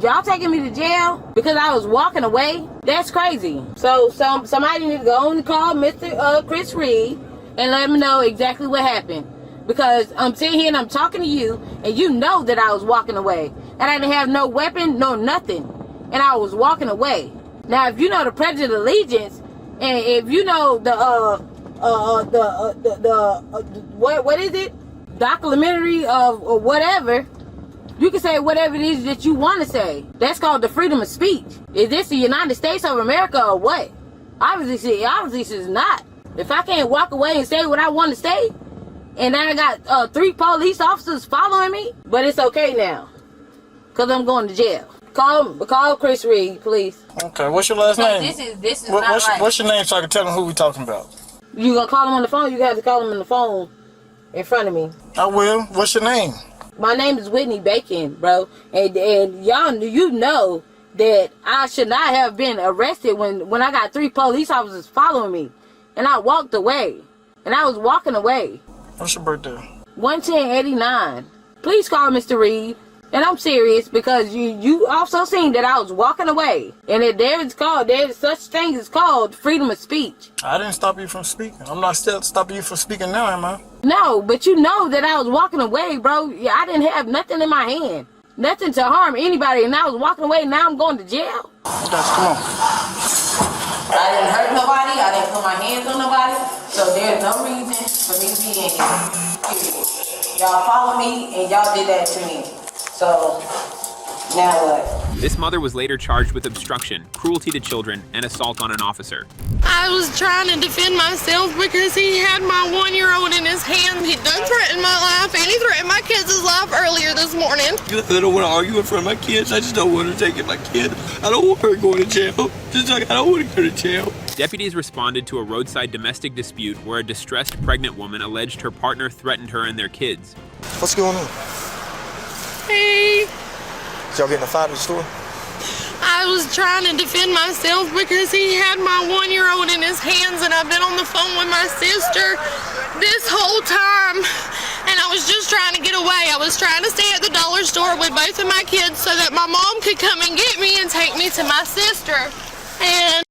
y'all taking me to jail because I was walking away? That's crazy. So, somebody need to go on and call Mr. Chris Reed and let him know exactly what happened. Because I'm sitting here and I'm talking to you, and you know that I was walking away. And I didn't have no weapon, no nothing. And I was walking away. Now, if you know the Pledge of Allegiance, and if you know what is it? Documentary of or whatever, you can say whatever it is that you want to say. That's called the freedom of speech. Is this the United States of America or what? Obviously it's not. If I can't walk away and say what I want to say, and then I got 3 police officers following me, but it's okay now, because I'm going to jail. Call Chris Reed, please. Okay, what's your last name? This is not right. What's your name so I can tell him who we talking about? You gonna call him on the phone? You have to call him on the phone in front of me. I will. What's your name? My name is Whitney Bacon, bro. And y'all, you know that I should not have been arrested when I got 3 police officers following me. And I walked away. And I was walking away. What's your birthday? 1/10/89. Please call Mr. Reed And I'm serious because you also seen that I was walking away. And that there's such things as called freedom of speech. I didn't stop you from speaking. I'm not still stopping you from speaking now, am I? No, but you know that I was walking away, bro. I didn't have nothing in my hand. Nothing to harm anybody, and I was walking away, and now I'm going to jail. Come on. I didn't hurt nobody. I didn't put my hands on nobody. So there's no reason for me to be in here. Y'all follow me, and y'all did that to me. So, now what? This mother was later charged with obstruction, cruelty to children, and assault on an officer. I was trying to defend myself because he had my 1-year-old in his hand. He done threatened my life, and he threatened my kids' life earlier this morning. I don't want to argue in front of my kids. I just don't want to take it my kid. I don't want her going to jail. Just like I don't want to go to jail. Deputies responded to a roadside domestic dispute where a distressed pregnant woman alleged her partner threatened her and their kids. What's going on? Hey. Did y'all get in a fight at the store? I was trying to defend myself because he had my 1-year-old in his hands, and I've been on the phone with my sister this whole time, and I was just trying to get away. I was trying to stay at the dollar store with both of my kids so that my mom could come and get me and take me to my sister. And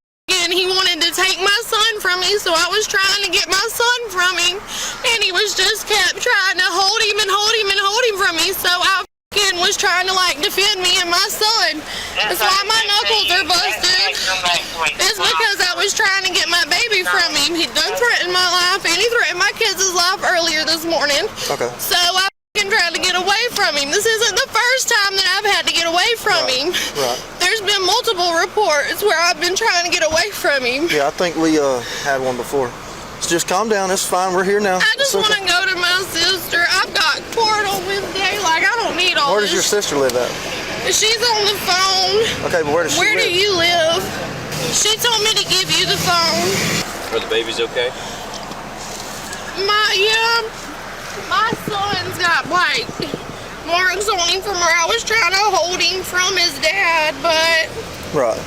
he wanted to take my son from me, so I was trying to get my son from him, and he was just kept trying to hold him and hold him and hold him from me, so I was trying to like defend me and my son. That's why my knuckles are busted. It's because I was trying to get my baby from him. He done threatened my life, and he threatened my kids' life earlier this morning. Okay. So I tried to get away from him. This isn't the first time that I've had to get away from him. Right. There's been multiple reports where I've been trying to get away from him. Yeah, I think we had one before. So just calm down. It's fine. We're here now. I just want to go to my sister. I've got court on Wednesday. Like, I don't need all Where this. does your sister live at? She's on the phone. Okay, but where does she live? Where do you live? She told me to give you the phone. Are the babies okay? My son's got like marks on him from where I was trying to hold him from his dad, but right.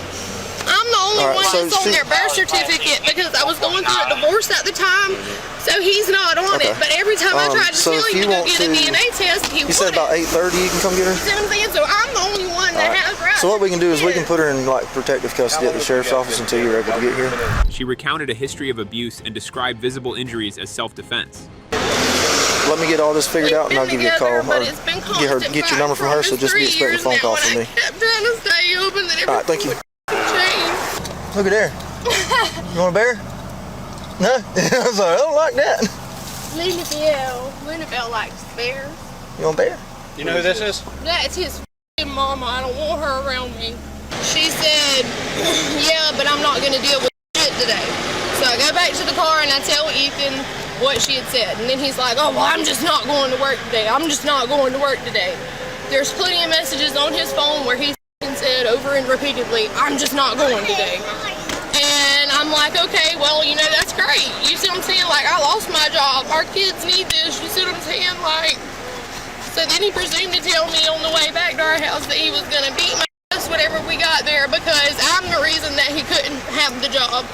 I'm the only All right, one so that's on their birth certificate because I was going through a divorce at the time, so he's not on it. But every time I tried to so tell if him you to go want get a DNA test, he You said about 8:30 you can come get her? You see what I'm saying? So I'm the only one that has rights. So what we can do is we can put her in like protective custody at the sheriff's office until you're able to get here. She recounted a history of abuse and described visible injuries as self-defense. Let me get all this figured out and I'll give you a call. Or get your number from her, so just be expecting a phone call from me. I'm trying to stay open. Alright, thank you. Changed. Look at there. You want a bear? No? I was like, I don't like that. Lunabelle likes bears. You want a bear? You know who this is? That's his f***ing mama. I don't want her around me. She said, yeah, but I'm not going to deal with shit today. So I go back to the car and I tell Ethan what she had said. And then he's like, oh, well, I'm just not going to work today. I'm just not going to work today. There's plenty of messages on his phone where he said over and repeatedly, I'm just not going today. And I'm like, okay, well, you know, that's great. You see what I'm saying? Like, I lost my job. Our kids need this. You see what I'm saying? Like, so then he presumed to tell me on the way back to our house that he was going to beat my ass whenever we got there because I'm the reason that he couldn't have the job.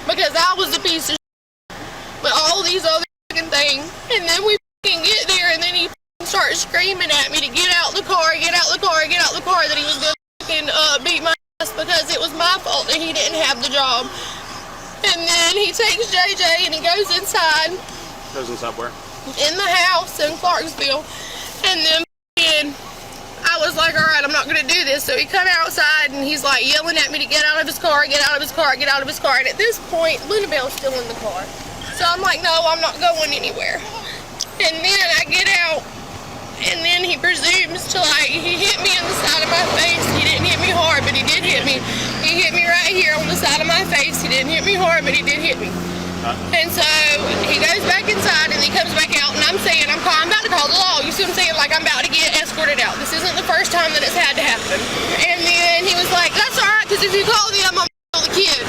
Because I was a piece of shit. But all these other fucking things. And then we fucking get there and then he starts screaming at me to get out the car, get out the car, get out the car, that he was going to fucking beat my ass because it was my fault that he didn't have the job. And then he takes JJ and he goes inside. Goes inside where? In the house in Clarksville. And then I was like, all right, I'm not going to do this. So he come outside and he's like yelling at me to get out of his car, get out of his car, get out of his car. And at this point, Lunabelle's still in the car. So I'm like, no, I'm not going anywhere. And then I get out and then he presumes to like, he hit me in the side of my face. He didn't hit me hard, but he did hit me. He hit me right here on the side of my face. He didn't hit me hard, but he did hit me. And so he goes back inside and he comes back out and I'm saying, I'm about to call the law. You see what I'm saying? Like I'm about to get escorted out. This isn't the first time that it's had to happen. And then he was like, that's all right, because if you call them, I'm going to kill the kid.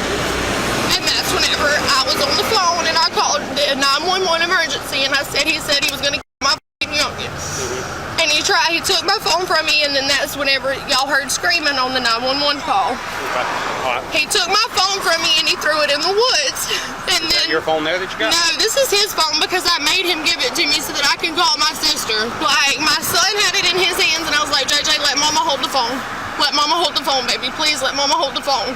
And that's whenever I was on the phone and I called the 911 emergency and he said he was going to kill my f***ing youngin. And he took my phone from me, and then that's whenever y'all heard screaming on the 911 call. Okay. All right. He took my phone from me and he threw it in the woods. And Is that your phone there that you got? No, this is his phone because I made him give it to me so that I can call my sister. Like, my son had it in his hands, and I was like, JJ, let mama hold the phone. Let mama hold the phone, baby. Please let mama hold the phone.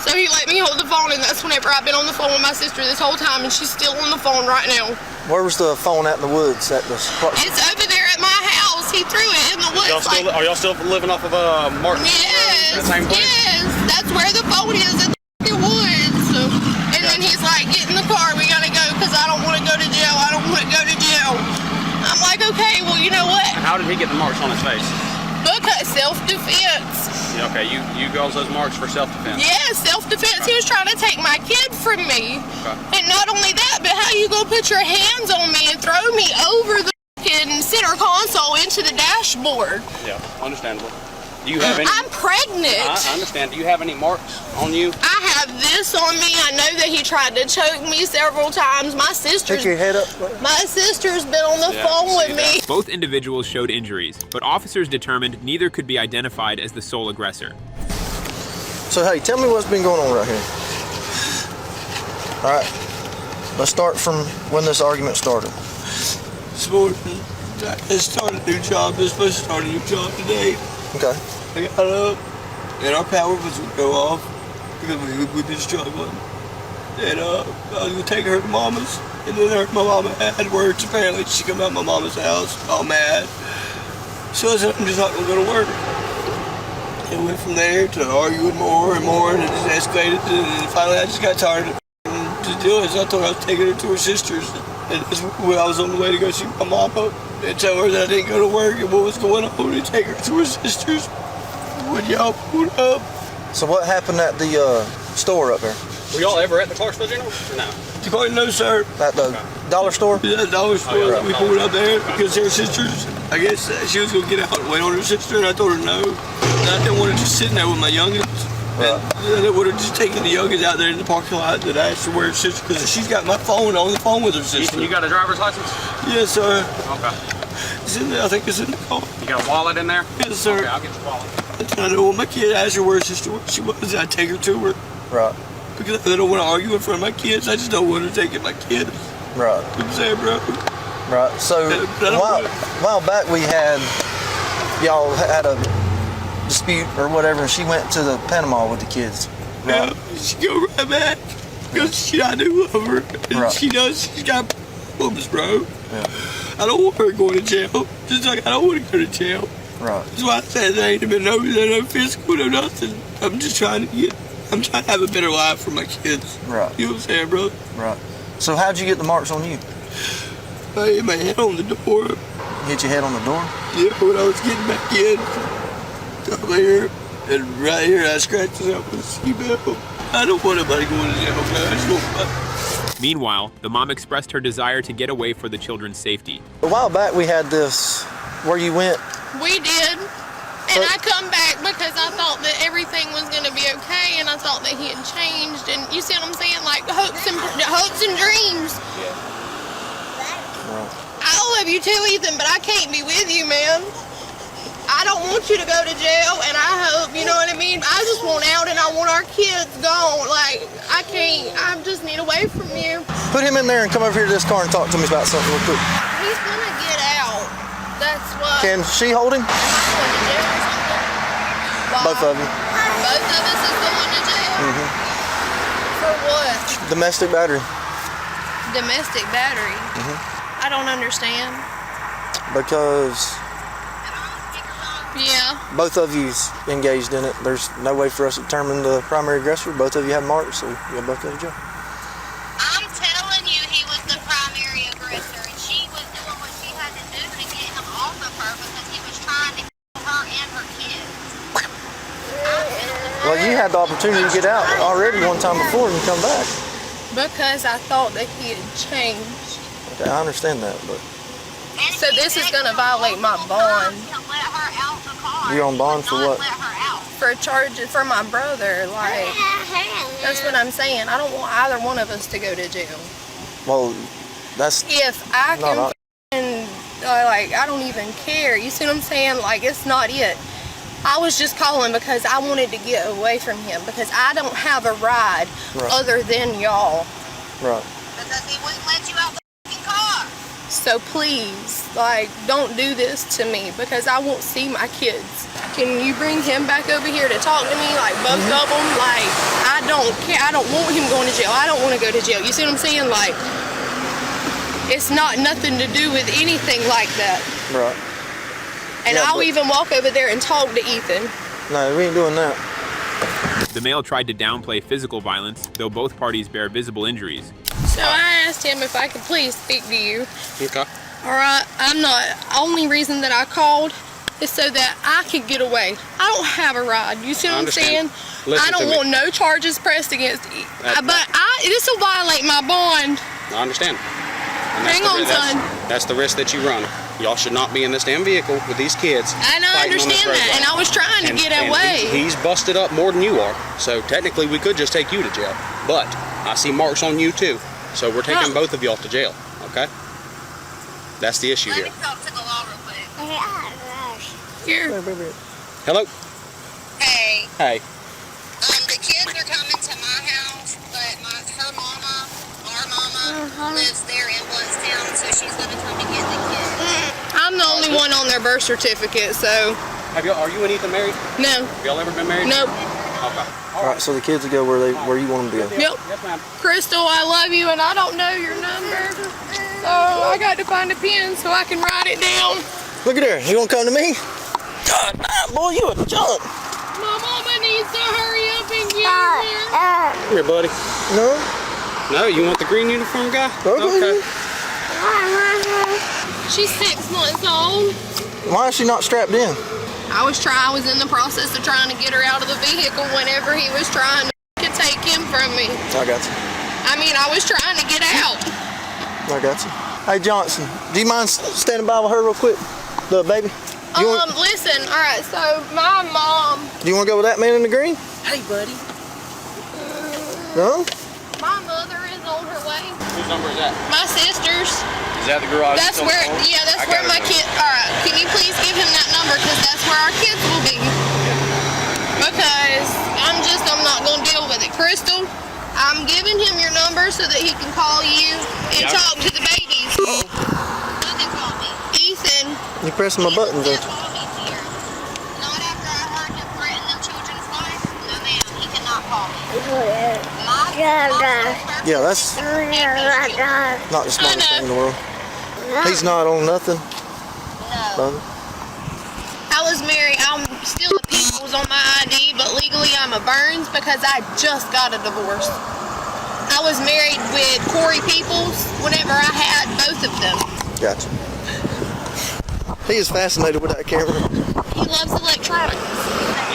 So he let me hold the phone, and that's whenever I've been on the phone with my sister this whole time, and she's still on the phone right now. Where was the phone at in the woods? At the It's over there at my house. He threw it in the woods. Are y'all still living off of Martin? Yes, The same place? yes. That's where the phone is, in the woods. So, and then he's like, get in the car. We got to go because I don't want to go to jail. I don't want to go to jail. I'm like, okay, well, you know what? And how did he get the marks on his face? Because self-defense. Yeah, okay, you got those marks for self-defense. Yeah, self-defense. He was trying to take my kid from me. Okay. And not only that, but how you gonna put your hands on me and throw me over the center console into the dashboard? Yeah, understandable. Do you have any? I'm pregnant. I understand. Do you have any marks on you? I have this on me. I know that he tried to choke me several times. My sister's Take your head up. My sister's been on the phone with me. Both individuals showed injuries, but officers determined neither could be identified as the sole aggressor. So hey, tell me what's been going on right here. All right, let's start from when this argument started. This morning, I just started a new job. I was supposed to start a new job today. Okay. I got up, and our power was going to go off because we've been struggling. And I was going to take her to mama's, and then my mama had words. Apparently, she come out of my mama's house all mad. So I said, I'm just not going to go to work. And went from there to arguing more and more, and it just escalated. And finally, I just got tired of doing it. So I told her I was taking her to her sister's. And when I was on the way to go see my mama and tell her that I didn't go to work and what was going on, and take her to her sister's when y'all pulled up. So what happened at the store up there? Were y'all ever at the Clarksville General? Or no? No, sir. At the dollar store? Yeah, the dollar store. Oh, yeah. We pulled up there because her sisters, I guess she was going to get out and wait on her sister, and I told her no. And I didn't want her just sitting there with my youngest. Right. And I would have just taken the youngest out there in the parking lot that I asked her where her sister, because she's got my phone on the phone with her sister. Ethan, you got a driver's license? Yes, sir. Okay. It's in there. I think it's in the car. You got a wallet in there? Yes, sir. Okay, I'll get your wallet. I know when my kid asked her where her sister she was, I take her to her. Right. Because I don't want to argue in front of my kids. I just don't want her taking my kids. Right. You know what I'm saying, bro? Right. So a while back we had y'all had a dispute or whatever, and she went to the Panama with the kids. Right. Yeah, she go right back because I do love her. And right. She does. She's got problems, bro. Yeah. I don't want her going to jail. Just like I don't want to go to jail. Right. That's why I said there ain't been no physical, no nothing. I'm just trying to have a better life for my kids. Right. You know what I'm saying, bro? Right. So how'd you get the marks on you? I hit my head on the door. Hit your head on the door? Yeah, when I was getting back in. Up here and right here, I scratched it up with a seatbelt. I don't want nobody going to jail, guys. Meanwhile, the mom expressed her desire to get away for the children's safety. A while back we had this where you went. We did. And I come back because I thought that everything was going to be okay, and I thought that he had changed. And you see what I'm saying? Like hopes and dreams. Yeah. Right. I love you too, Ethan, but I can't be with you, man. I don't want you to go to jail, and I hope, you know what I mean? I just want out, and I want our kids gone. Like, I can't. I just need away from you. Put him in there and come over here to this car and talk to me about something real quick. He's going to get out. That's what. Can she hold him? Both of you. Both of us is going to jail? Mm-hmm. For what? Domestic battery. Domestic battery? Mm-hmm. I don't understand. Because yeah, both of you's engaged in it. There's no way for us to determine the primary aggressor. Both of you have marks, so you'll both go to jail. I'm telling you he was the primary aggressor, and she was doing what she had to do to get him off of her because he was trying to kill her and her kids. Well, you had the opportunity to get out already one time before and come back. Because I thought that he had changed. Okay, I understand that, but... So this is going to violate my bond. You're on bond for what? For charges for my brother. Like, that's what I'm saying. I don't want either one of us to go to jail. Well, that's... If I can Like, I don't even care. You see what I'm saying? Like, it's not it. I was just calling because I wanted to get away from him because I don't have a ride other than y'all. Right. Because he wouldn't let you out the fucking car. So please, like, don't do this to me because I won't see my kids. Can you bring him back over here to talk to me, like both of them? Like, I don't care. I don't want him going to jail. I don't want to go to jail. You see what I'm saying? Like, it's not nothing to do with anything like that. Right. And Yeah, I'll even walk over there and talk to Ethan. No, we ain't doing that. The male tried to downplay physical violence, though both parties bear visible injuries. So I asked him if I could please speak to you. Okay. All right, I'm not. Only reason that I called is so that I could get away. I don't have a ride. You see what I'm saying? I don't want no charges pressed against me. But this will violate my bond. I understand. Hang on, son. That's the risk that you run. Y'all should not be in this damn vehicle with these kids. And I understand that, and I was trying to get away. He's busted up more than you are, so technically we could just take you to jail. But I see marks on you too, so we're taking both of y'all to jail, okay? That's the issue here. Let me talk to the law real quick. Here. Hello? Hey. Hey. The kids are coming to my house, but her mama, our mama, lives there in Bloodstown, so she's going to come and get the kids. I'm the only one on their birth certificate, so. Are you and Ethan married? No. Have y'all ever been married? Nope. Okay. All right, so the kids will go where you want them to go. Yep. Yes, ma'am. Crystal, I love you, and I don't know your number, so I got to find a pen so I can write it down. Look at there. You want to come to me? God, boy, you a junk. My mama needs to hurry up and get here. Come here, buddy. No? No, you want the green uniform guy? Okay. She's 6 months old. Why is she not strapped in? I was in the process of trying to get her out of the vehicle whenever he was trying to take him from me. I got you. I mean, I was trying to get out. I got you. Hey, Johnson, do you mind standing by with her real quick? The baby? Listen, all right, so my mom... Do you want to go with that man in the green? Hey, buddy. No? My mother is on her way. Whose number is that? My sister's. Is that the garage? That's where, that's where my kid, all right, can you please give him that number, because that's where our kids will be. Because I'm not going to deal with it. Crystal, I'm giving him your number so that he can call you and talk to the babies. Who can call me? Ethan. You're pressing my buttons, don't you? Not after I heard him threaten them children's life. No, ma'am, he cannot call me. Yeah, that's not the smartest thing in the world. He's not on nothing. No. I was married. I'm still a Peoples on my ID, but legally I'm a Burns because I just got a divorce. I was married with Corey Peoples whenever I had both of them. Gotcha. He is fascinated with that camera. He loves electronics.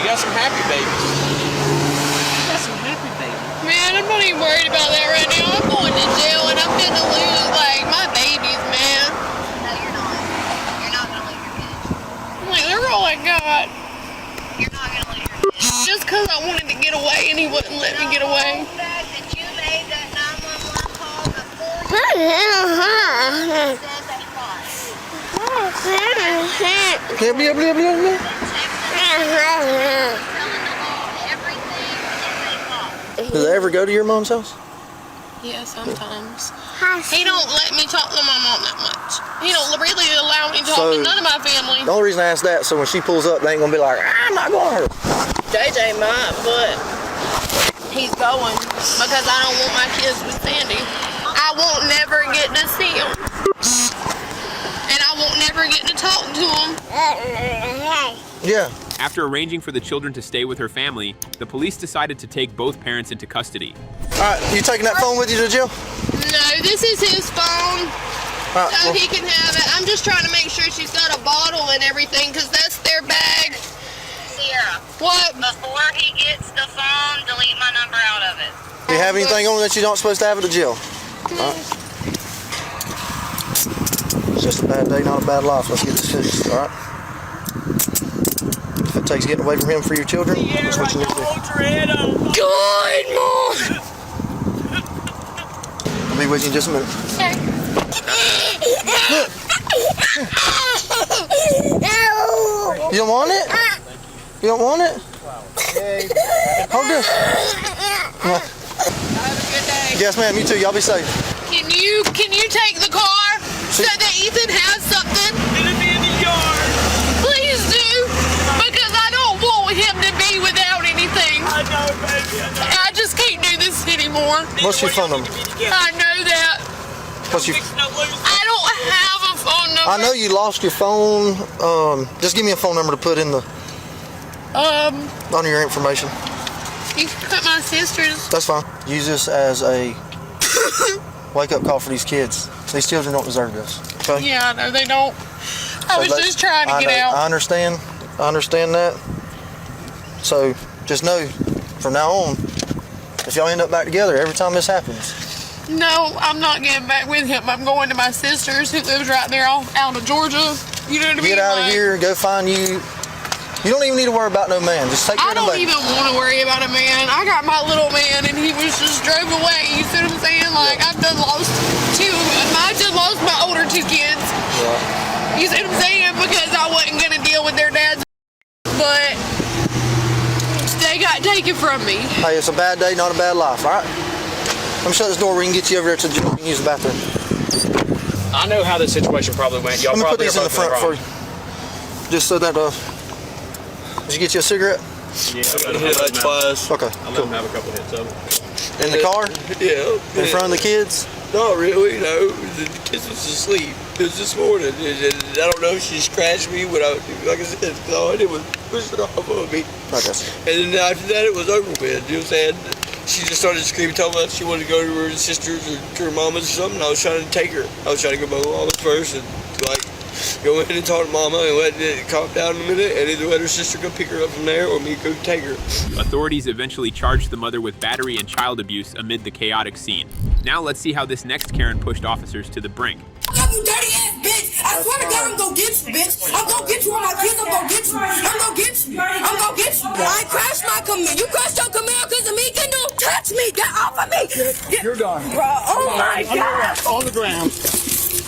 You got some happy babies. You got some happy babies. Man, I'm not even worried about that right now. I'm going to jail and I'm going to lose, like, my babies, man. No, you're not. You're not going to lose your kids. Like, they're all I got. You're not going to lose your kids. Just because I wanted to get away and he wouldn't let me get away. The fact that you made that 911 call before you said they fought. Does it ever go to your mom's house? Yeah, sometimes. He don't let me talk to my mom that much. He don't really allow me to talk to none of my family. The only reason I asked that, so when she pulls up, they ain't gonna be like, I'm not going to her. JJ might, but he's going because I don't want my kids with Sandy. I won't never get to see him. And I won't never get to talk to him. Yeah. After arranging for the children to stay with her family, the police decided to take both parents into custody. All right, you taking that phone with you to jail? No, this is his phone, right, so he can have it. I'm just trying to make sure she's got a bottle and everything, because that's their bag. Sierra. What? Before he gets the phone, delete my number out of it. Do you have anything on that you're not supposed to have at the jail? All right. It's just a bad day, not a bad life. Let's get this fixed, all right? If it takes getting away from him for your children, that's what you need to do. Good, Mom! I'll be with you in just a minute. Okay. You don't want it? You don't want it? Hold this. Come on. Have a good day. Yes, ma'am. You too. Y'all be safe. Can you take the car so that Ethan has something? It'll be in the yard. Please do, because I don't want him to be without anything. I know, baby. I just can't do this anymore. What's your phone number? I know that. What's your? I don't have a phone number. I know you lost your phone. Just give me a phone number to put in the on your information. You can put my sister's. That's fine. Use this as a wake-up call for these kids. These children don't deserve this. Okay? Yeah, I know they don't. I was just trying to get out. I understand. I understand that. So just know, from now on, if y'all end up back together, every time this happens. No, I'm not getting back with him. I'm going to my sister's who lives right there out of Georgia. You know what I mean? Get out of here. Go find you. You don't even need to worry about no man. Just take care of the baby. I don't even want to worry about a man. I got my little man, and he was just drove away. You see what I'm saying? Like, I've done lost two. I just lost my older two kids. Yeah. You see what I'm saying? Because I wasn't going to deal with their dads. But they got taken from me. Hey, it's a bad day, not a bad life, all right? Let me shut this door. We can get you over there to you can use the bathroom. I know how this situation probably went. Y'all Let me put probably these in the front for you. Just so that, did you get you a cigarette? Yeah, I hit like twice. Okay, I let him have a couple hits of it. In the car? Yeah. In front of the kids? Not really, no. The kids was asleep. It was this morning. And I don't know if she scratched me when like I said, all I did was push it off of me. And then after that, it was over with. You know what I'm saying? She just started screaming, telling me she wanted to go to her sisters or to her mamas or something. I was trying to take her. I was trying to go to my mama's first and like go in and talk to mama and let it calm down a minute and either let her sister go pick her up from there or me go take her. Authorities eventually charged the mother with battery and child abuse amid the chaotic scene. Now let's see how this next Karen pushed officers to the brink. You dirty ass bitch! I swear to God, I'm gonna get you, bitch! I'm gonna get you on my kids. I'm gonna get you. I'm gonna get you. I'm gonna get you. I crashed my Camaro. You crashed your Camaro because of me. Can you touch me? Get off of me! You're done. Bro, oh my God! On the ground.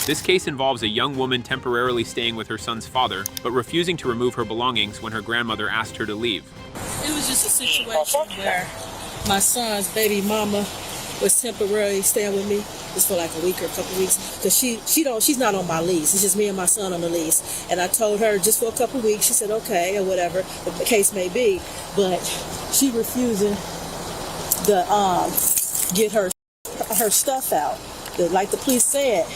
This case involves a young woman temporarily staying with her son's father, but refusing to remove her belongings when her grandmother asked her to leave. It was just a situation where my son's baby mama was temporarily staying with me just for like a week or a couple weeks because she's not on my lease. It's just me and my son on the lease. And I told her just for a couple weeks. She said okay or whatever the case may be, but she refusing to get her stuff out. Like the police said,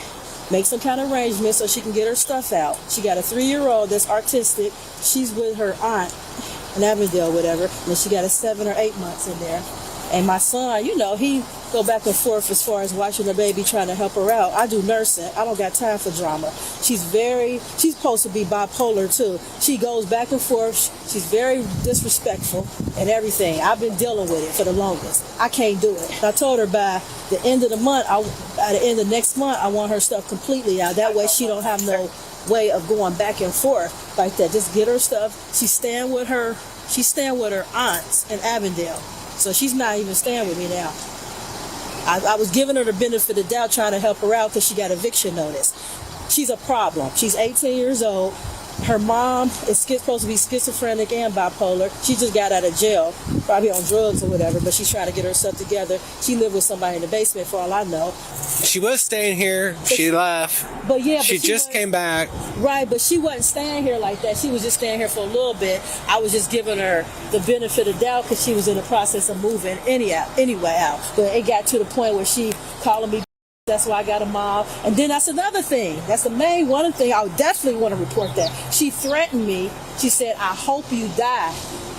make some kind of arrangement so she can get her stuff out. She got a 3-year-old that's autistic. She's with her aunt in Avondale, whatever, and she got a 7 or 8 months in there. And my son, you know, he go back and forth as far as watching the baby, trying to help her out. I do nursing. I don't got time for drama. She's supposed to be bipolar too. She goes back and forth. She's very disrespectful and everything. I've been dealing with it for the longest. I can't do it. I told her by the end of the month, by the end of next month, I want her stuff completely out. That way she don't have no way of going back and forth like that. Just get her stuff. She's staying with her aunts in Avondale. So she's not even staying with me now. I was giving her the benefit of the doubt, trying to help her out because she got eviction notice. She's a problem. She's 18 years old. Her mom is supposed to be schizophrenic and bipolar. She just got out of jail, probably on drugs or whatever, but she's trying to get herself together. She lived with somebody in the basement for all I know. She was staying here. She left. But yeah, she just came back. Right, but she wasn't staying here like that. She was just staying here for a little bit. I was just giving her the benefit of doubt because she was in the process of moving anyway out. But it got to the point where she calling me. That's why I got a mob. And then that's another thing. That's the main one thing. I would definitely want to report that. She threatened me. She said, I hope you die.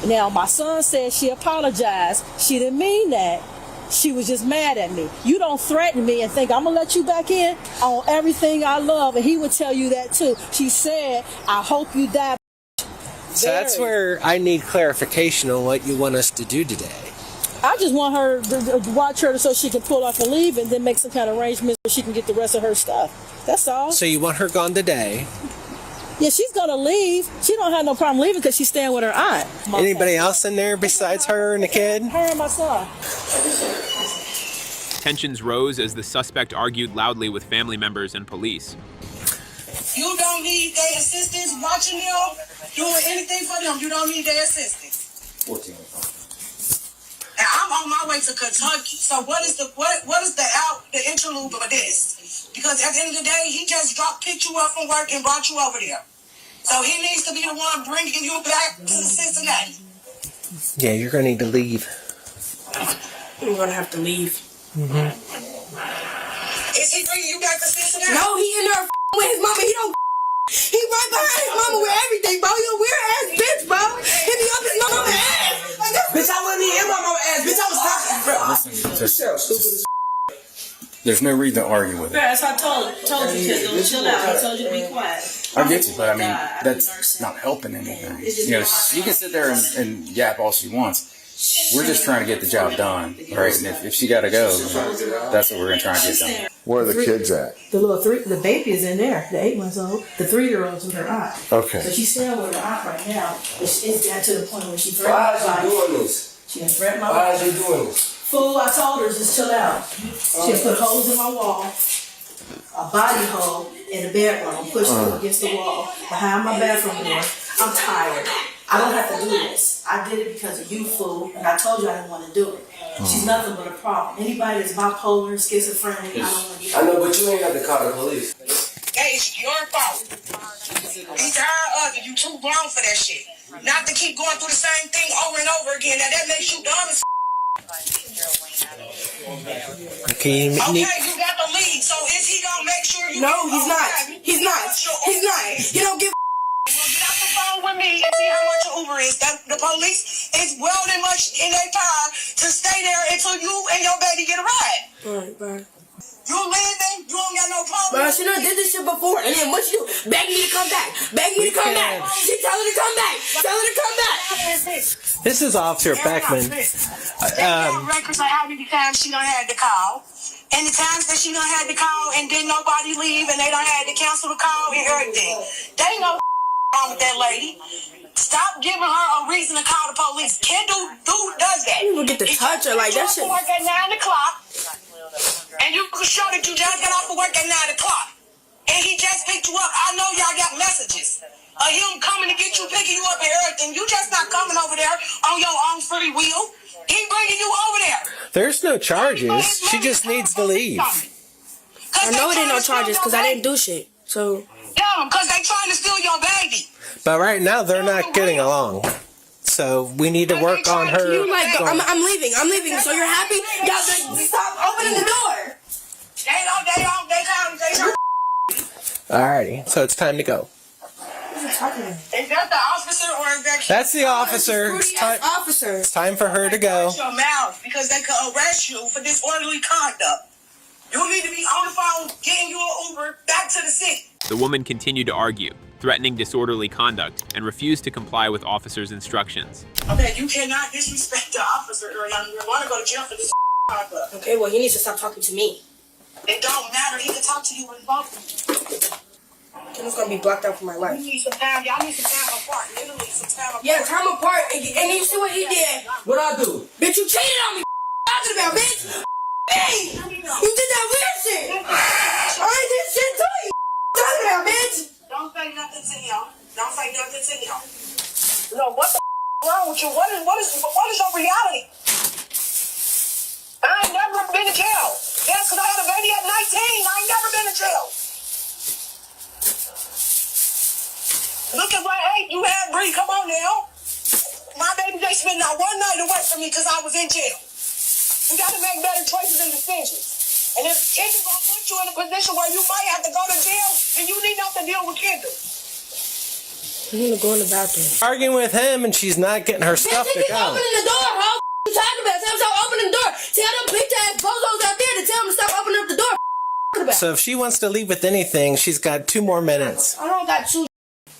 Now, my son said she apologized. She didn't mean that. She was just mad at me. You don't threaten me and think I'm going to let you back in on everything I love. And he would tell you that too. She said, I hope you die. So that's where I need clarification on what you want us to do today. I just want her to watch her so she can pull off and leave and then make some kind of arrangement so she can get the rest of her stuff. That's all. So you want her gone today? Yeah, she's going to leave. She don't have no problem leaving because she's staying with her aunt. Anybody else in there besides her and the kid? Her and my son. Tensions rose as the suspect argued loudly with family members and police. You don't need their assistance watching them, doing anything for them. You don't need their assistance. 14. And I'm on my way to Kentucky. So what is the interlude of this? Because at the end of the day, he just picked you up from work and brought you over there. So he needs to be the one bringing you back to Cincinnati. Yeah, you're gonna need to leave. I'm gonna have to leave. Mm-hmm. Is he bringing you back to Cincinnati? No, he in there with his mama. He don't. He right behind his mama with everything, bro. You a weird ass bitch, bro. Hit me up his mama ass. Bitch, I wasn't even in my mama ass. Bitch, I was talking, bro. Listen, there's no reason to argue with it. That's what I told you to chill out. I told you to be quiet. I get you, but I mean, that's not helping anything. You know, she can sit there and yap all she wants. We're just trying to get the job done, right? And if she got to go, that's what we're going to try and get done. Where are the kids at? The baby is in there, the 8 months old. The 3-year-old's with her aunt. Okay. So she's staying with her aunt right now. It's down to the point where she threatened Why my is she life. doing this? She has threatened my Why life. is she doing this? Fool, I told her just chill out. She has put holes in my wall, a body hole in the bedroom, pushed her against the wall, behind my bathroom door. I'm tired. I don't have to do this. I did it because of you, fool, and I told you I didn't want to do it. She's nothing but a problem. Anybody that's bipolar, schizophrenic, I don't want to do it. I know, but you ain't have to call the police. Hey, it's your fault. He's tired of you. You too grown for that shit. Not to keep going through the same thing over and over again. Now that makes you dumb as Okay, you got the lead. So is he gonna make sure you? No, he's not. He's not. He's not. He don't give. Get off the phone with me and see how much your Uber is. The police is well and much in their power to stay there until you and your baby get a ride. Alright, bye. You leaving? You don't got no problem. But she done did this shit before, and then what she do? Beg me to come back. Beg me to come back. She tell her to come back. Tell her to come back. This is Officer Beckman. They got records of how many times she done had to call. And the times that she done had to call and didn't nobody leave and they done had to cancel the call and everything. They know wrong with that lady. Stop giving her a reason to call the police. Dude does that. You get to touch her like that shit. Work at 9 o'clock, and you can show that you just got off of work at 9 o'clock, and he just picked you up. I know y'all got messages of him coming to get you, picking you up and everything. You just not coming over there on your own free will. He bringing you over there. There's no charges. She just needs to leave. I know it ain't no charges because I didn't do shit. So. Yeah, because they trying to steal your baby. But right now they're not getting along. So we need to work on her. You like, I'm leaving. I'm leaving. So you're happy? Y'all stop opening the door. Alrighty, so it's time to go. Is that the officer or is that? That's the officer. It's time for her to go. Shut your mouth because they could arrest you for disorderly conduct. You need to be on the phone getting you an Uber back to the city. The woman continued to argue, threatening disorderly conduct, and refused to comply with officers' instructions. Okay, you cannot disrespect the officer or you want to go to jail for this conduct. Okay, well, he needs to stop talking to me. It don't matter. He can talk to you when both. Ken's gonna be blocked out for my life. You need some time. Y'all need some time apart. Literally some time apart. Yeah, time apart. And you see what he did? What I do? Bitch, you cheated on me. Talking about, bitch. Hey, you did that weird shit. I ain't did shit to you. Talking about, bitch. Don't say nothing to him. Don't say nothing to him. No, what the wrong with you? What is your reality? I ain't never been to jail. Yes, because I had a baby at 19. I ain't never been to jail. Look at what age you had, Bree. Come on now. My baby, they spent not one night away from me because I was in jail. You got to make better choices and decisions. And if Kendall going to put you in a position where you might have to go to jail, then you need not to deal with Kendall. I'm going to go in the bathroom. Arguing with him and she's not getting her stuff to keep go. opening the door, how you talking about? Tell them stop opening the door. Tell them bitch ass bozos out there to tell them to stop opening up the door. So if she wants to leave with anything, she's got 2 more minutes. I don't got 2.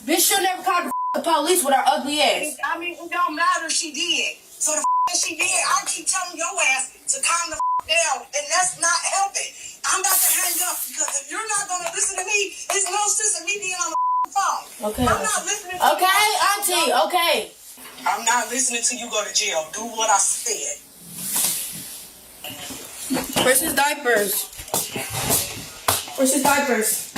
Bitch should never call the police with her ugly ass. I mean, it don't matter if she did. So the she did, I keep telling your ass to calm the down, and that's not helping. I'm about to hang up because if you're not going to listen to me, there's no sense of me being on the phone. Okay. I'm not listening to you. Okay, auntie, okay. I'm not listening to you go to jail. Do what I said. Where's his diapers? Where's his diapers?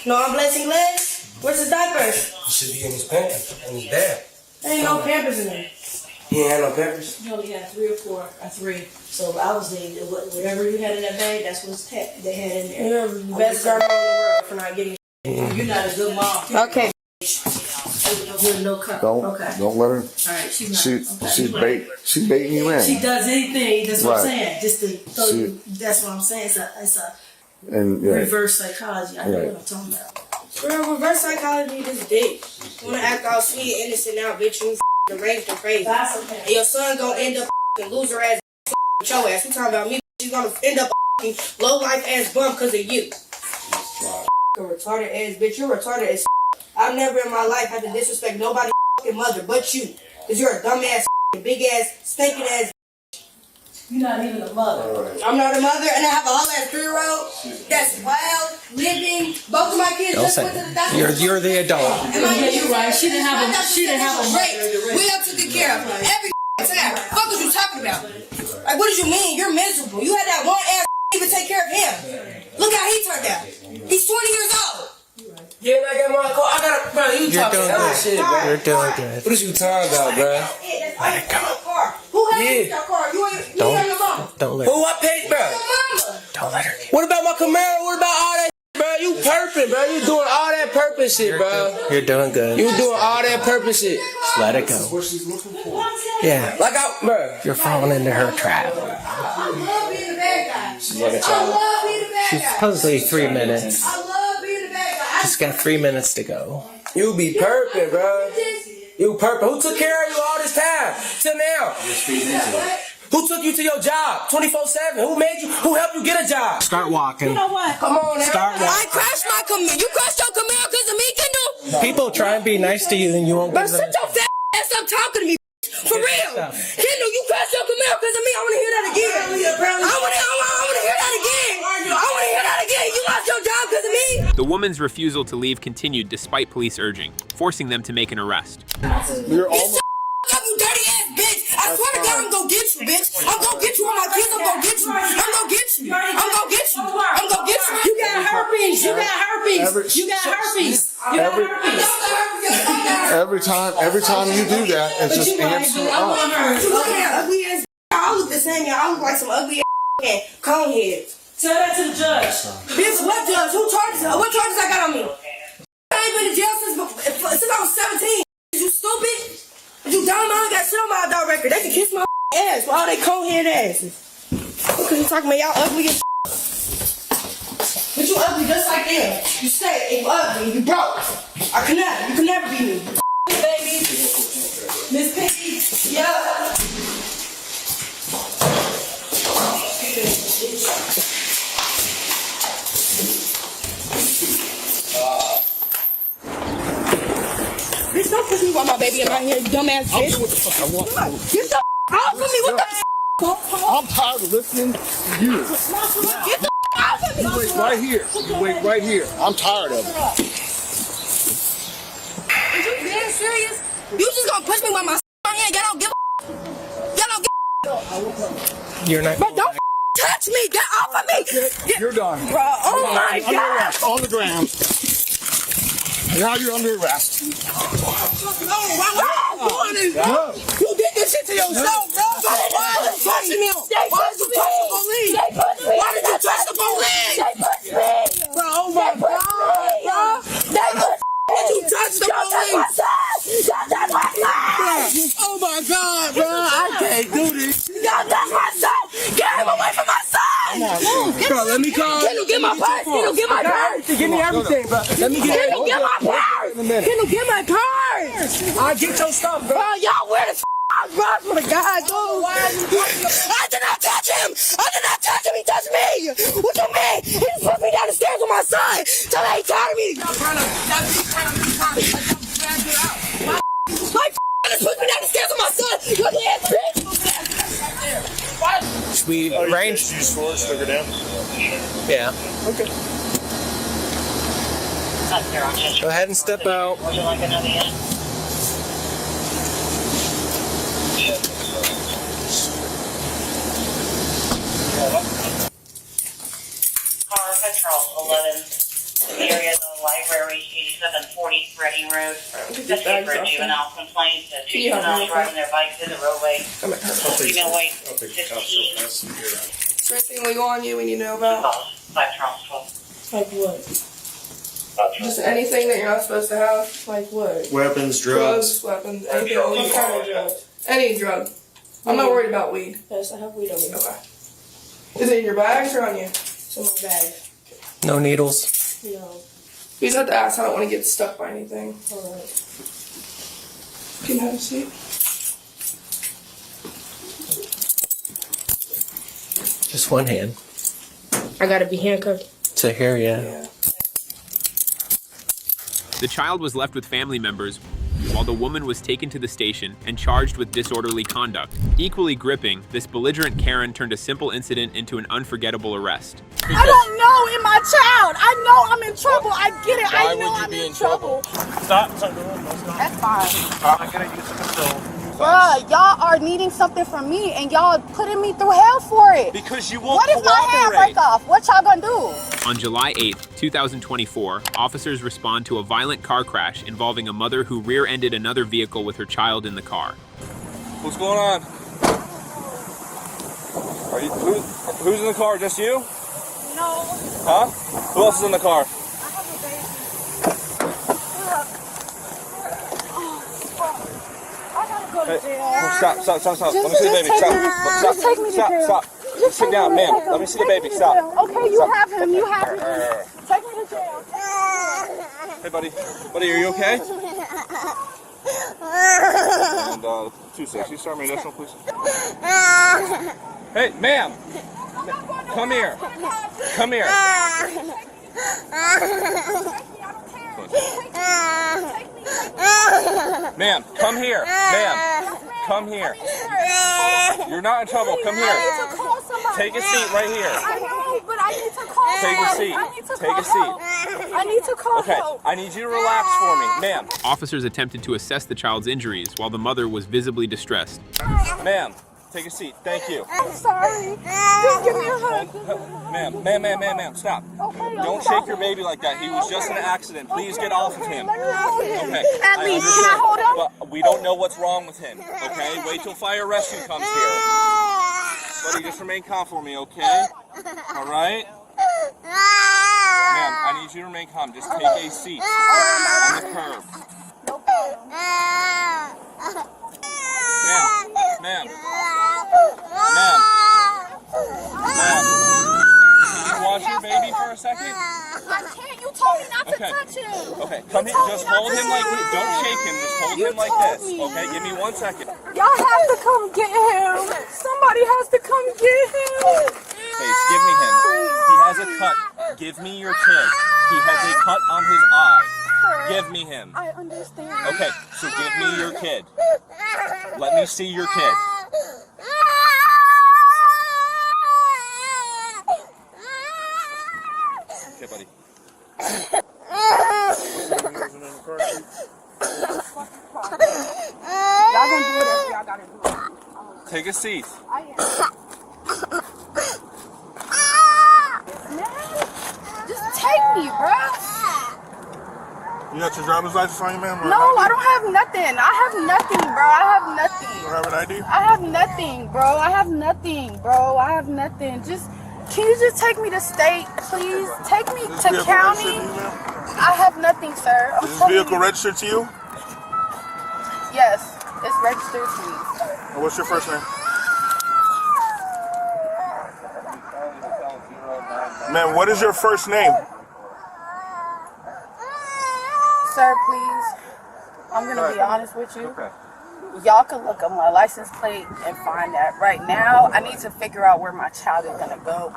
No, I'm blessing legs. Where's his diapers? He should be in his pants and his dad. There ain't no Pampers in there. He ain't had no Pampers? He only had 3 or 4 or 3. So I was there. Whatever you had in that bag, that's what they had in there. You're the best grandma in the world for not getting. You're not a good mom. Okay. No cut. Don't let her. All right, she's She's baiting you in. She does anything. That's what I'm Right. saying. Just to throw you. That's what I'm saying. It's a And yeah. reverse psychology. I know Right. what I'm talking about. Girl, reverse psychology is dick. You wanna act all sweet and innocent now, bitch? You deranged and crazy. That's okay. And your son gonna end up and lose her ass with your ass. You talking about me? She's gonna end up low life ass bum because of you. A retarded ass bitch. You're retarded as. I've never in my life had to disrespect nobody's mother but you. Cause you're a dumb ass, big ass, stinking ass. You're not even a mother. Right. I'm not a mother, and I have a whole ass 3-year-old that's wild, living. Both of my kids just went to the doctor. You're the adult. You're right. She didn't have a mother. We have to take care of her. Every time. Fuck is you talking about? Like, what did you mean? You're miserable. You had that one ass even take care of him. Look how he turned out. He's 20 years old. Yeah, I got my car. I got, bro, you talking hella shit, bro. You're doing good. What is you talking about, bro? Let it go. Who has your car? You ain't your mom. Don't let her. Who I paid, bro? Don't let her. What about my Camaro? What about all that shit, bro? You perping, bro. You doing all that purpose shit, bro. You're doing good. You doing all that purpose shit. Just let it go. Yeah. Like I, bro. You're falling into her trap. I love being the bad guy. She's like a I child. love being the bad She's guy. supposedly 3 minutes. I love being the bad guy. She's got 3 minutes to go. You be perping, bro. You perping. Who took care of you all this time? Till now? Who took you to your job 24/7? Who made you? Who helped you get a job? Start walking. You know what? Come on, now. Start walking. I crashed my Camaro. You crashed your Camaro because of me, Kendall? People try and be nice to you and you won't Bro, give them sit your fat ass up talking to me. For real. Kendall, you crashed your Camaro because of me. I want to hear that again. I want to hear that again. I want to hear that again. You lost your job because of me. The woman's refusal to leave continued despite police urging, forcing them to make an arrest. You're almost. You dirty ass bitch. I swear to God, I'm gonna get you, bitch. I'm gonna get you on my kids. I'm gonna get you. I'm gonna get you. I'm gonna get you. I'm gonna get you. You got herpes. You got herpes. You got herpes. You got herpes. Every time you do that, it just amps you up. You look at ugly ass. I look the same. I look like some ugly ass cone head. Tell that to the judge. Bitch, what judge? Who charges? What charges I got on me? I ain't been in jail since I was 17. You stupid? You dumb? I ain't got shit on my adult record. They can kiss my ass for all they conehead asses. Because you talking about y'all ugly as but you ugly just like them. You say you ugly, you broke. You can never be me. Baby. Miss Piggy. Yeah. Bitch, don't push me while my baby in my hair, you dumbass bitch. I'll do what the fuck I want. Get the off of me, what the I'm tired of listening to you. Get the off of me. You wait right here. You wait right here. I'm tired of it. Is you being serious? You just gonna push me while my hand? Y'all don't give a y'all don't give You're not. But don't touch me. Get off of me. You're done. Bro, oh my Under God. arrest. On the ground. Now you're under arrest. You did this shit to yourself, bro. Why did you touch me? Why did you touch the police? Why did you touch the police? Bro, oh my God, bro. Did you touch the police? Oh my God, bro. I can't do this. Y'all touch my son. Get him away from my son. Bro, let me call. Can you get my purse? Can you get my purse? Give me everything, bro. Let me get it. Can you get my purse? Can you get my purse? I'll get your stuff, bro. Bro, y'all wear the bro, for the guy, dude. I did not touch him. I did not touch him. He touched me. What you mean? He just put me down the stairs with my son. Till he tired of me. My just put me down the stairs with my son. Look at that bitch. Should we arrange? Stick her down. Yeah. Okay. Go ahead and step out. Would you like another end? Car Patrol 11. The area is on light 40 Reading Road. This is for a juvenile complaint. The two juveniles riding their bikes in the roadway. Female weight 15. Is there anything legal on you we need to know about? 5 Charles 12. Like what? Just anything that you're not supposed to have? Like what? Weapons, drugs. Weapons, anything. What kind of drugs? Any drug. I'm not worried about weed. Yes, I have weed on me. Okay. Is it in your bags or on you? It's in my bag. No needles. No. You just have to ask. I don't want to get stuck by anything. Alright. Can you have a seat? Just one hand. I gotta be handcuffed. To here, yeah. The child was left with family members while the woman was taken to the station and charged with disorderly conduct. Equally gripping, this belligerent Karen turned a simple incident into an unforgettable arrest. I don't know, in my child. I know I'm in trouble. I get it. Why I know would you I'm be in in trouble. Stop. That's fine. I'm gonna use the control. Bruh, y'all are needing something from me and y'all putting me through hell for it. Because you won't What if my hand break off? What y'all gonna do? On July 8th, 2024, officers respond to a violent car crash involving a mother who rear-ended another vehicle with her child in the car. What's going on? Are you, who's in the car? Just you? No. Huh? Who else is in the car? Hey, stop. Let me see the baby. Stop. Just take me to jail. Stop. Sit down, ma'am. Let me see the baby. Stop. Okay, you have him. You have him. Take me to jail. Hey, buddy. Buddy, are you okay? And 2-6. You start me additional, please. Hey, ma'am. Come here. Come here. Ma'am, come here. Ma'am, come here. You're not in trouble. Come here. Take a seat right here. I know, but I need to call Take a seat. Take a seat. I need to call Okay, I need you to relax for me, ma'am. Officers attempted to assess the child's injuries while the mother was visibly distressed. Ma'am, take a seat. Thank you. I'm sorry. Just give me a hug. Ma'am, stop. Don't shake your baby like that. He was just in an accident. Please get off of him. Okay. At least, can I hold him? Well, we don't know what's wrong with him, okay? Wait till fire rescue comes here. Buddy, just remain calm for me, okay? All right? Ma'am, I need you to remain calm. Just take a seat on the curb. Ma'am. Can you watch your baby for a second? I can't. You told me not to touch him. Okay, come here. Just hold him like this. Don't shake him. Just hold him like this. Okay, give me 1 second. Y'all have to come get him. Somebody has to come get him. Face, give me him. He has a cut. Give me your kid. He has a cut on his eye. Give me him. I understand. Okay, so give me your kid. Let me see your kid. Okay, buddy. Y'all gonna do whatever y'all gotta do. Take a seat. Just take me, bro. You got your driver's license on you, ma'am? No, I don't have nothing. I have nothing, bro. I have nothing. You don't have an ID? I have nothing, bro. I have nothing, bro. I have nothing. Can you just take me to state, please? Take me to county. I have nothing, sir. Is this vehicle registered to you? Yes, it's registered to me. And what's your first name? Ma'am, what is your first name? Sir, please. I'm gonna be honest with you. Y'all can look up my license plate and find that. Right now, I need to figure out where my child is gonna go.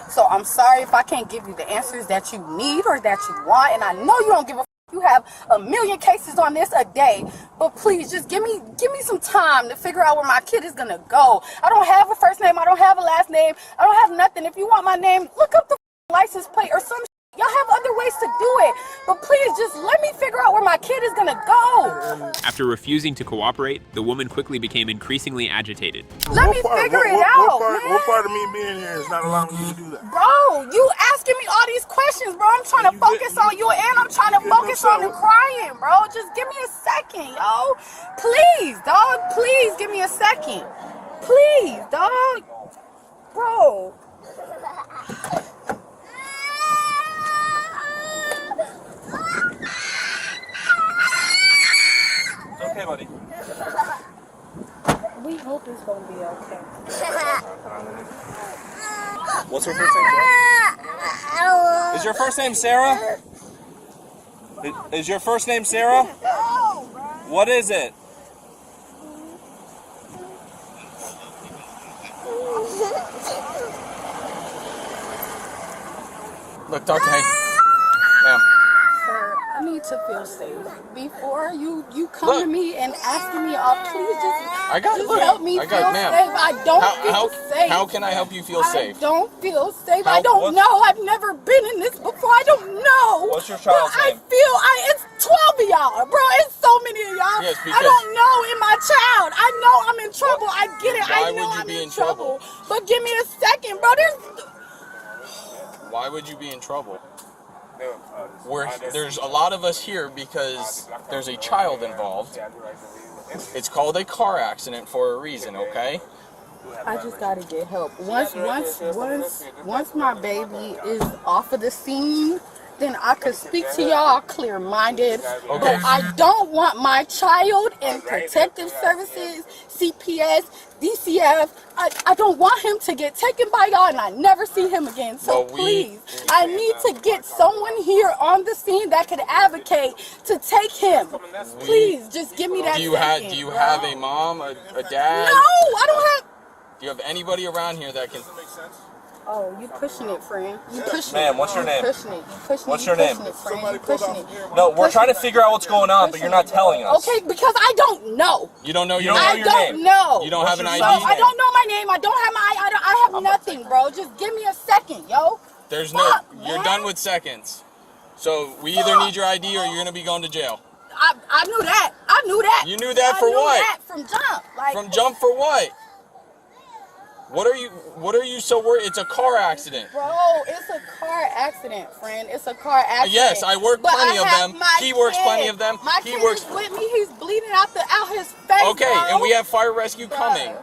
So I'm sorry if I can't give you the answers that you need or that you want, and I know you don't give a f. You have a million cases on this a day, but please just give me some time to figure out where my kid is gonna go. I don't have a first name. I don't have a last name. I don't have nothing. If you want my name, look up the license plate or some Y'all have other ways to do it, but please just let me figure out where my kid is gonna go. After refusing to cooperate, the woman quickly became increasingly agitated. Let me figure it out, man. What part of me being here is not allowing you to do that? Bro, you asking me all these questions, bro. I'm trying to focus on you and I'm trying to focus on him crying, bro. Just give me a second, yo. Please, dog. Please give me a second. Please, dog. Bro. Okay, buddy. We hope it's gonna be okay. What's her first name, Sarah? Is your first name Sarah? Is your first name Sarah? What is it? Look, talk to me. Ma'am. Sir, I need to feel safe. Before you come to me and asking me off, please just help me feel safe. I don't feel safe. How can I help you feel safe? I don't feel safe. I don't know. I've never been in this before. I don't know. What's your child's name? It's 12 of y'all, bro. It's so many of y'all. Yes, I don't know in my child. I know I'm in trouble. I get it. Why I know would you I'm be in trouble. But give me a second, bro. Why would you be in trouble? There's a lot of us here because there's a child involved. It's called a car accident for a reason, okay? I just gotta get help. Once my baby is off of the scene, then I could speak to y'all clear-minded. Okay. But I don't want my child in protective services, CPS, DCF. I don't want him to get taken by y'all and I never see him again. So please, I need to get someone here on the scene that could advocate to take him. Please, just give me that Do you have a mom, a dad? No, I don't have. Do you have anybody around here that can... Oh, you pushing it, friend. You pushing Ma'am, it. what's your name? Pushing it. Pushing What's it. your name? Pushing it, friend. You pushing it. No, we're trying to figure out what's going on, but you're not telling us. Okay, because I don't know. You don't know your I name? don't know. You don't have an ID? No, I don't know my name. I don't have my I have nothing, bro. Just give me a second, yo. There's you're done with seconds. So we either need your ID or you're going to be going to jail. I knew that. I knew that. You knew that for what? That from jump. Like, from jump for what? What are you so worried? It's a car accident. Bro, it's a car accident, friend. It's a car accident. Yes, I work plenty of them. He works plenty of them. My kid is with me. He's bleeding out his face. Okay, bro. and we have fire rescue coming.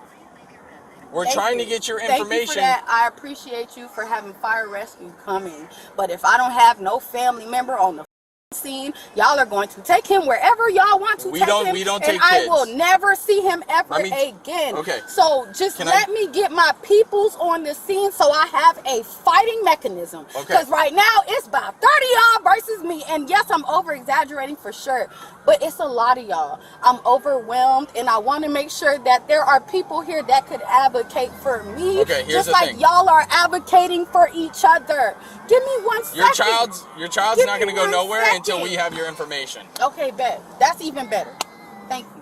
We're trying to get your information. Thank you for that. I appreciate you for having fire rescue coming. But if I don't have no family member on the scene, y'all are going to take him wherever y'all want to take him. We don't and take I kids. will never see him ever again. Okay. So just let me get my peoples on the scene so I have a fighting mechanism. Okay. Because right now it's about 30 y'all versus me. And yes, I'm over exaggerating for sure, but it's a lot of y'all. I'm overwhelmed and I want to make sure that there are people here that could advocate for me. Okay, here's just the like thing. y'all are advocating for each other. Give me 1 second. Your child's not going to go nowhere until we have your information. Okay, bet. That's even better. Thank you.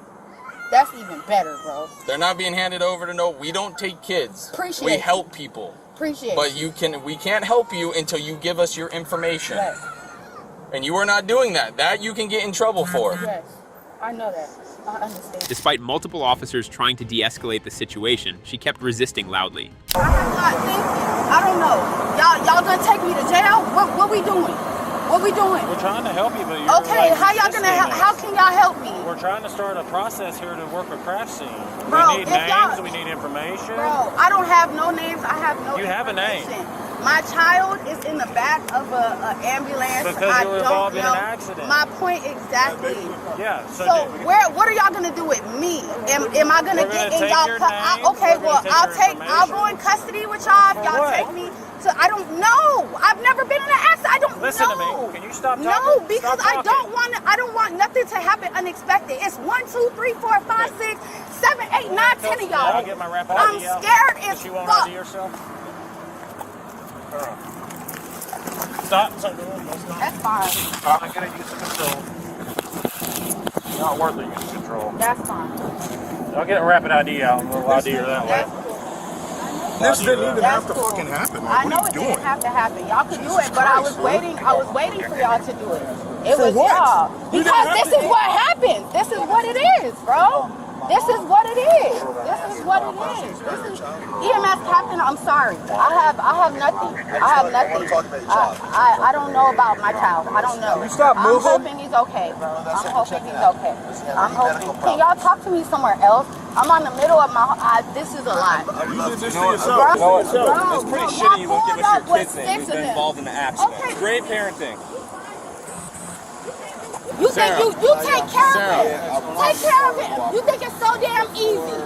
That's even better, bro. They're not being handed over to we don't take kids. Appreciate We it. help people. Appreciate But it. we can't help you until you give us your information. Yes. And you are not doing that. That you can get in trouble for. Yes. I know that. I understand. Despite multiple officers trying to de-escalate the situation, she kept resisting loudly. I don't know. Y'all gonna take me to jail? What we doing? What we doing? We're trying to help you, but you're okay. How y'all gonna? How can y'all help me? We're trying to start a process here to work a crash scene. Bro, we need names. We need information. Bro, I don't have no names. I have no. You have a name. My child is in the back of an ambulance. Because you were involved in an accident. My point exactly. Yeah. So what are y'all gonna do with me? Am I gonna get in y'all? Okay, well I'll go in custody with y'all if y'all take me. So I don't know. I've never been in an accident. I don't know. Listen to me. Can you stop talking? No, because I don't want nothing to happen unexpected. It's 1, 2, 3, 4, 5, 6, 7, 8, 9, 10 of y'all. I'll get my rapid ID I'm scared as you won't fuck. ID yourself? Stop. That's fine. I'm gonna use the control. Not worth the use of control. That's fine. I'll get a rapid ID out and we'll ID her that way. This didn't even have to fucking happen. Like, I know it didn't have to happen. Y'all could do it, but I was waiting for y'all to do it. It was y'all. Because this is what happens. This is what it is, bro. This is what it is. This is what it is. This is EMS captain. I'm sorry. I have nothing. I have nothing. I don't know about my child. I don't know. You stop moving. I'm hoping he's okay, bro. I'm hoping he's okay. I'm hoping. Can y'all talk to me somewhere else? I'm on the middle of my. This is a lot. You did this to yourself. It's pretty shitty you won't give us your kid's name who's been involved in the accident. It's great parenting. You think you take care of him? Take care of him. You think it's so damn easy?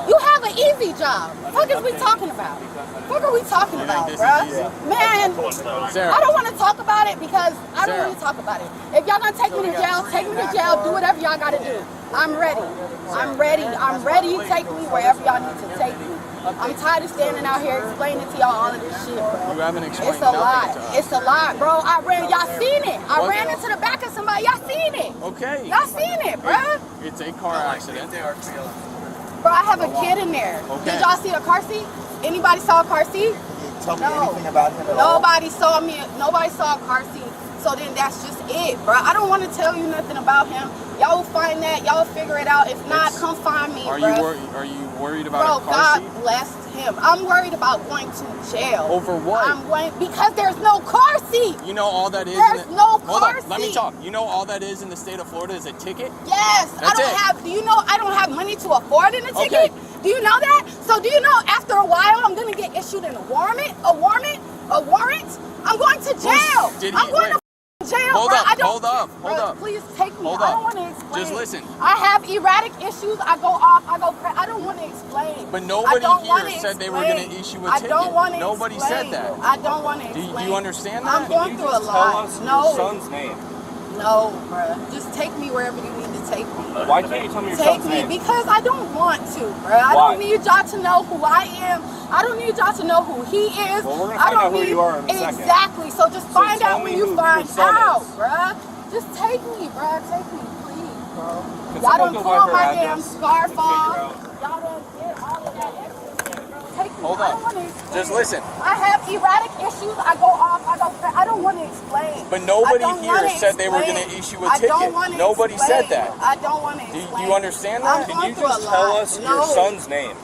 You have an easy job. What is we talking about? What are we talking about, bruh? Man, I don't want to talk about it because I don't want to talk about it. If y'all gonna take me to jail, take me to jail. Do whatever y'all gotta do. I'm ready. I'm ready. I'm ready. Take me wherever y'all need to take me. I'm tired of standing out here explaining to y'all all of this shit, bro. You haven't explained It's a lot. It's a lot, bro. Y'all seen it. I ran into the back of somebody. Y'all seen it. Okay. Y'all seen it, bro. It's a car accident. Bro, I have a kid in there. Okay. Did y'all see a car seat? Anybody saw a car seat? Tell me anything about him at Nobody saw me. Nobody saw a car seat. So then that's just it, bro. I don't want to tell you nothing about him. Y'all will find that. Y'all will figure it out. If not, come find me, Are you worried about a car God seat? bless him. I'm worried about going to jail. Over what? Because there's no car seat. You know all that is. There's no car Hold on, let me seat. talk. You know all that is in the state of Florida is a ticket? Yes. That's it. Do you know I don't have money to afford a ticket? Okay. Do you know that? So do you know after a while I'm gonna get issued a warrant? I'm going to jail. I'm going to jail. Hold bro. up, I don't, hold up, bro, hold up. Please take me. Hold I up. don't want to explain. Just listen. I have erratic issues. I go off. I don't want to explain. But nobody I don't wanna here said they were explain. going to issue a I ticket. don't want to Nobody explain. said that. I don't want to Do explain. you understand that? I'm going through a lot. Tell us No. your son's name. No, bro. Just take me wherever you need to take me. Why can't you tell me your Take son's me name? because I don't want to, bro. I Why? don't need y'all to know who I am. I don't need y'all to know who he is. Well, we're gonna I find don't out who need, you are in a second. Exactly. So just find tell out when me you who find your son out, is. bro. Just take me, bro. Take me, please, bro. Can Y'all someone done go pull by her my damn address scarf and off. figure out? Y'all done did all of that extra shit, bro. Take me. Hold I on. don't want to explain. Just listen. I have erratic issues. I go off. I don't want to explain. But nobody I don't here wanna said they were explain. going to issue a I ticket. don't wanna Nobody explain. said that. I don't want to Do explain. you understand I'm that? going Can you through just a tell lot. us No. your son's name?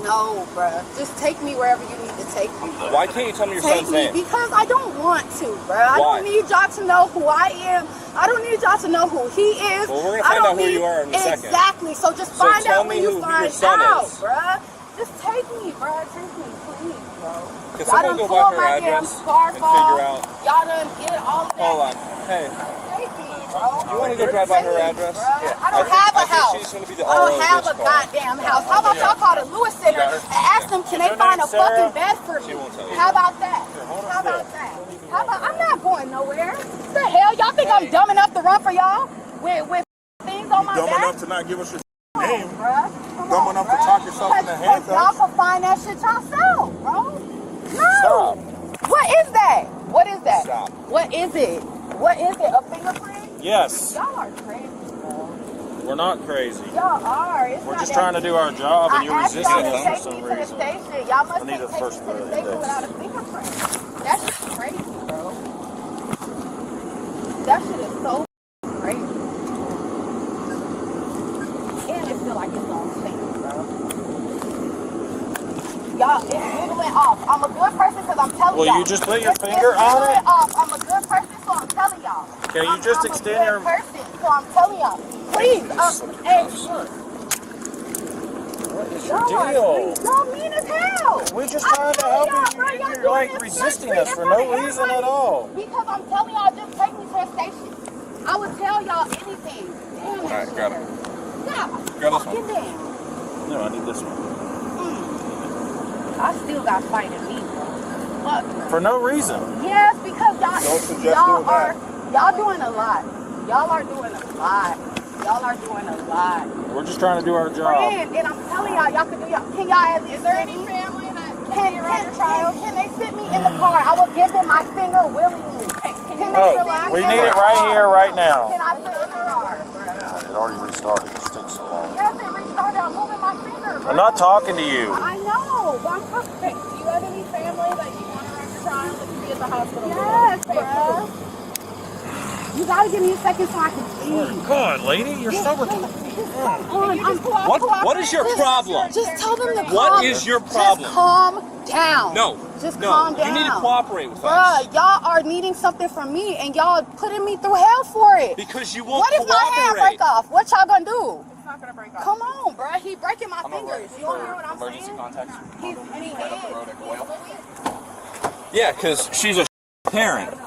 No, bruh. Just take me wherever you need to take me. Why can't you tell me your Take son's me name? because I don't want to, bruh. I Why? don't need y'all to know who I am. I don't need y'all to know who he is. Well, we're gonna I find don't out who need- you are in a second. Exactly. So just So find tell out when me you who your find son out, is. bruh. Just take me, bruh. Take me, please, bro. Can Y'all someone done go pulled by her my damn address scarf and off. figure out? Y'all done did all of that. Hold on. Hey, Take me, bro. you want to go drive by her address? I don't have a house. She's going to be the I don't owner have of a this car. goddamn house. How about y'all call the Lewis Center and ask them, can they find a fucking bed for me? How about that? How about that? I'm not going nowhere. What the hell? Y'all think I'm dumb enough to run for y'all? With things on my Dumb back? enough to not give us your name. Bruh. Dumb enough to talk yourself in the Because y'all handcuffs. can find that shit yourself, bro. No. Stop. What is that? What is that? Stop. What is it? What is it? A fingerprint? Yes. Y'all are crazy, bro. We're not crazy. Y'all are. It's We're not just that trying to do our job, and I you're asked resisting y'all to us for take some me to the reason. station. Y'all must I need take a me to first the grade station index. without a fingerprint. That shit's crazy, bro. That shit is so crazy. And it feel like it's on stage, bro. Y'all, it's doodling off. I'm a good person because I'm telling Will y'all. you just put your It's finger on doodling it? off. I'm a good person, so I'm telling y'all. Can you just I'm extend your... a good person, so I'm telling y'all. Please, hey, look. What is Y'all your are deal? sweet. Y'all mean as hell. We're just trying to help you. You're like resisting us for no reason at all. Because I'm telling y'all, just take me to the station. I would tell y'all anything. Damn, All right, got it. God, Got this fucking one. damn. No, I need this one. I still got fighting me, bro. Fuck. For no reason. Yes, because Don't suggest y'all doing are, that. y'all doing a lot. Y'all are doing a lot. Y'all are doing a lot. We're just trying to do our job. Friend, and I'm telling y'all, y'all can do y'all. Can y'all at least Is there any family that can they sit me in the car? I will give them my finger willingly. Can they relax? We need it right here, right now. Can I sit in the car? It already restarted. It takes so long. Yes, it restarted. I'm moving my finger. I'm not talking to you. I know, but I'm perfect. have any family that you want around your child that can be at the hospital? Yes, bro. You gotta give me a second so I can eat. God, lady, you're so retarded. What is your problem? Just tell them to calm. What is your problem? Just calm down. No. Just No, calm down. you need to cooperate with us. Bruh, y'all are needing something from me and y'all putting me through hell for it. Because you won't What if my hand cooperate? break off? What y'all gonna do? It's not gonna break off. Come on, bruh. He breaking my fingers. You don't hear what I'm Emergency saying? contacts. He's Yeah, because she's a parent.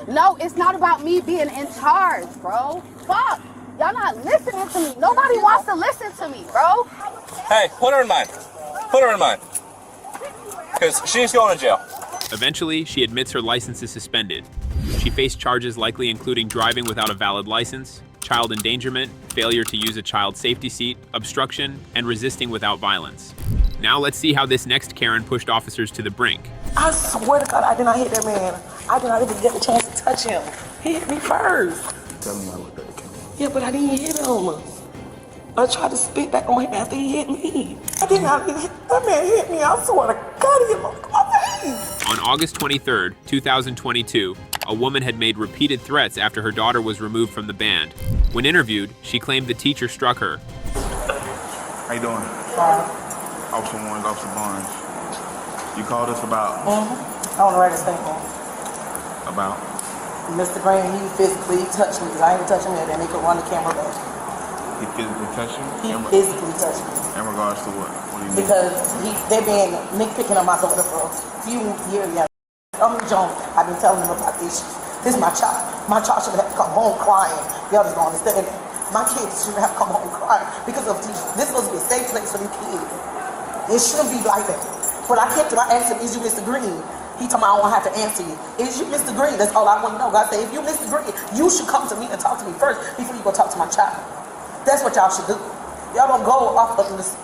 No, it's not about me being in charge, bro. Fuck. Y'all not listening to me. Nobody wants to listen to me, bro. Hey, put her in mine. Put her in mine. Because she's going to jail. Eventually, she admits her license is suspended. She faced charges likely including driving without a valid license, child endangerment, failure to use a child safety seat, obstruction, and resisting without violence. Now let's see how this next Karen pushed officers to the brink. I swear to God, I did not hit that man. I did not even get the chance to touch him. He hit me first. Tell me I looked at the camera. Yeah, but I didn't hit him. I tried to spit back on him after he hit me. I did not hit that man. Hit me. I swear to God, he hit my face. On August 23rd, 2022, a woman had made repeated threats after her daughter was removed from the band. When interviewed, she claimed the teacher struck her. How you doing? Officer Warren, Officer Barnes. You called us about? I want to write a statement. About? Mr. Green, he physically touched me because I ain't touching him and then they could run the camera back. He physically touched you? He physically touched me. In regards to what? What do you mean? Because they've been nitpicking on my daughter for a few years now. John, I've been telling them about this. This is my child. My child should have come home crying. Y'all just don't understand that. My kids should have come home crying because of this. This supposed to be a safe place for the kids. It shouldn't be like that. But I kept him. I asked him, is you Mr. Green? He told me I don't have to answer you. Is you Mr. Green? That's all I want to know. God said, if you Mr. Green, you should come to me and talk to me first before you go talk to my child. That's what y'all should do. Y'all don't go off of this.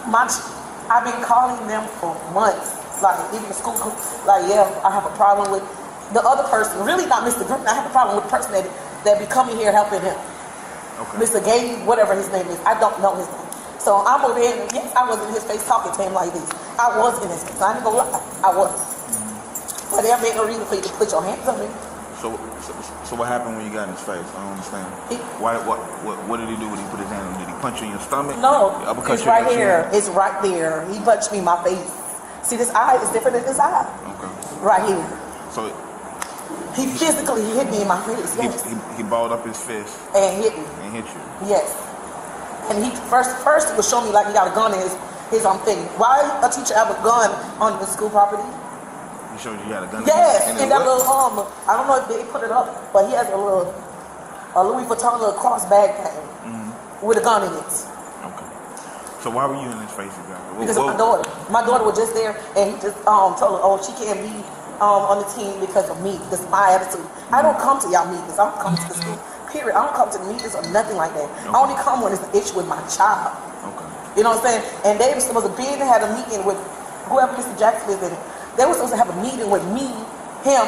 I've been calling them for months. Like, even the school, like, yeah, I have a problem with the other person. Really not Mr. Green. I have a problem with the person that be coming here helping him. Okay. Mr. Gay, whatever his name is. I don't know his name. So I'm over here, and yes, I was in his face talking to him like this. I was in his face. I ain't gonna lie. I was. But there ain't no reason for you to put your hands on me. So what happened when you got in his face? I don't understand. What did he do when he put his hand on you? Did he punch you in your stomach? No, it's right here. It's right there. He punched me in my face. See, this eye is different than this eye. Okay. Right here. So he physically hit me in my face. Yes. He balled up his fist and hit me. And hit you. Yes. And he first he was showing me like he got a gun in his thing. Why a teacher have a gun on the school property? He showed you had a gun. Yes, in that little I don't know if they put it up, but he has a Louis Vuitton little cross bag thing with a gun in it. Okay. So why were you in his face exactly? Because of my daughter. My daughter was just there, and he just told her, oh, she can't be on the team because of me. This is my attitude. I don't come to y'all meetings. I don't come to the school. Period. I don't come to the meetings or nothing like that. Okay. I only come when it's an issue with my child. Okay. You know what I'm saying? And they were supposed to be and had a meeting with whoever Mr. Jackson is in. They were supposed to have a meeting with me, him,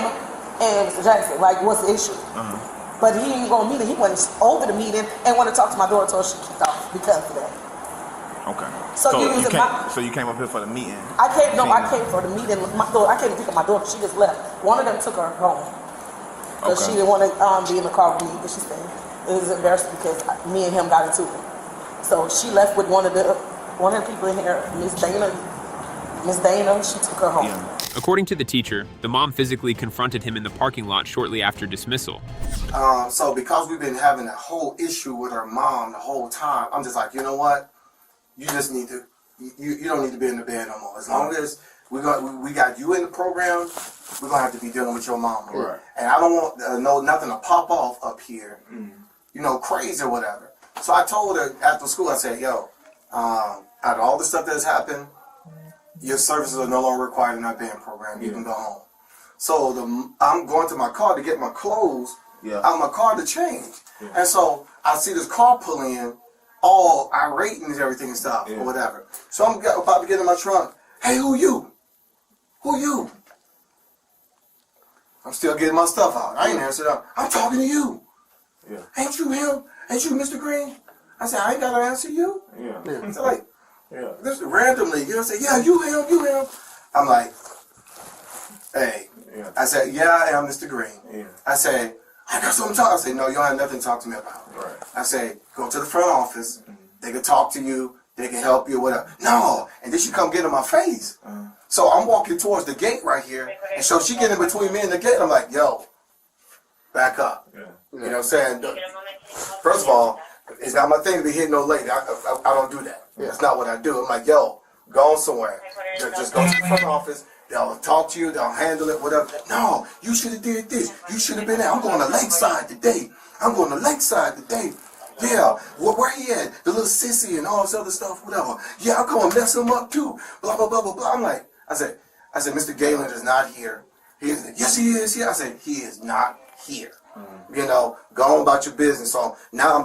and Mr. Jackson. Like, what's the issue? But he didn't go to meeting. He went over the meeting and wanted to talk to my daughter until she kicked off because of that. Okay. So you came up here for the meeting? I came for the meeting with my daughter. I came to pick up my daughter. She just left. One of them took her home. Because she didn't want to be in the car with me. But she said it was embarrassing because me and him got into it. So she left with one of the people in here, Miss Dana. Miss Dana, she took her home. Yeah. According to the teacher, the mom physically confronted him in the parking lot shortly after dismissal. So because we've been having a whole issue with her mom the whole time, I'm just like, you know what? You just need to, you don't need to be in the band no more. As long as we got you in the program, we're going to have to be dealing with your mom. Right. And I don't want nothing to pop off up here, you know, crazy or whatever. So I told her after school, I said, yo, out of all the stuff that's happened, your services are no longer required in our band program. You can go home. So I'm going to my car to get my clothes out of my car to change. And so I see this car pull in, all irate and everything and stuff or whatever. So I'm about to get in my trunk. Hey, who you? Who you? I'm still getting my stuff out. I ain't answered up. I'm talking to you. Yeah. Ain't you him? Ain't you Mr. Green? I said, I ain't got to answer you. Yeah. So like, Yeah. Just randomly, you know, say, yeah, you him. I'm like, hey. Yeah. I said, yeah, I am Mr. Green. Yeah. I said, I got something to talk. I said, no, you don't have nothing to talk to me about. Right. I said, go to the front office. Mm-hmm. They can talk to you. They can help you, whatever. No. And then she come get in my face. So I'm walking towards the gate right here. And so she get in between me and the gate. I'm like, yo, back up. Yeah. You know what I'm saying? First of all, it's not my thing to be hitting no lady. I don't do that. Yeah. That's not what I do. I'm like, yo, go on somewhere. Just go to the front office. They'll talk to you. They'll handle it, whatever. No, you should have did this. You should have been there. I'm going to Lakeside today. Yeah, where he at? The little sissy and all this other stuff, whatever. Yeah, I'm going to mess him up too. Blah, blah, blah, blah, blah. I'm like, I said, Mr. Galen is not here. Yes, he is here. I said, he is not here. You know, go on about your business. So now I'm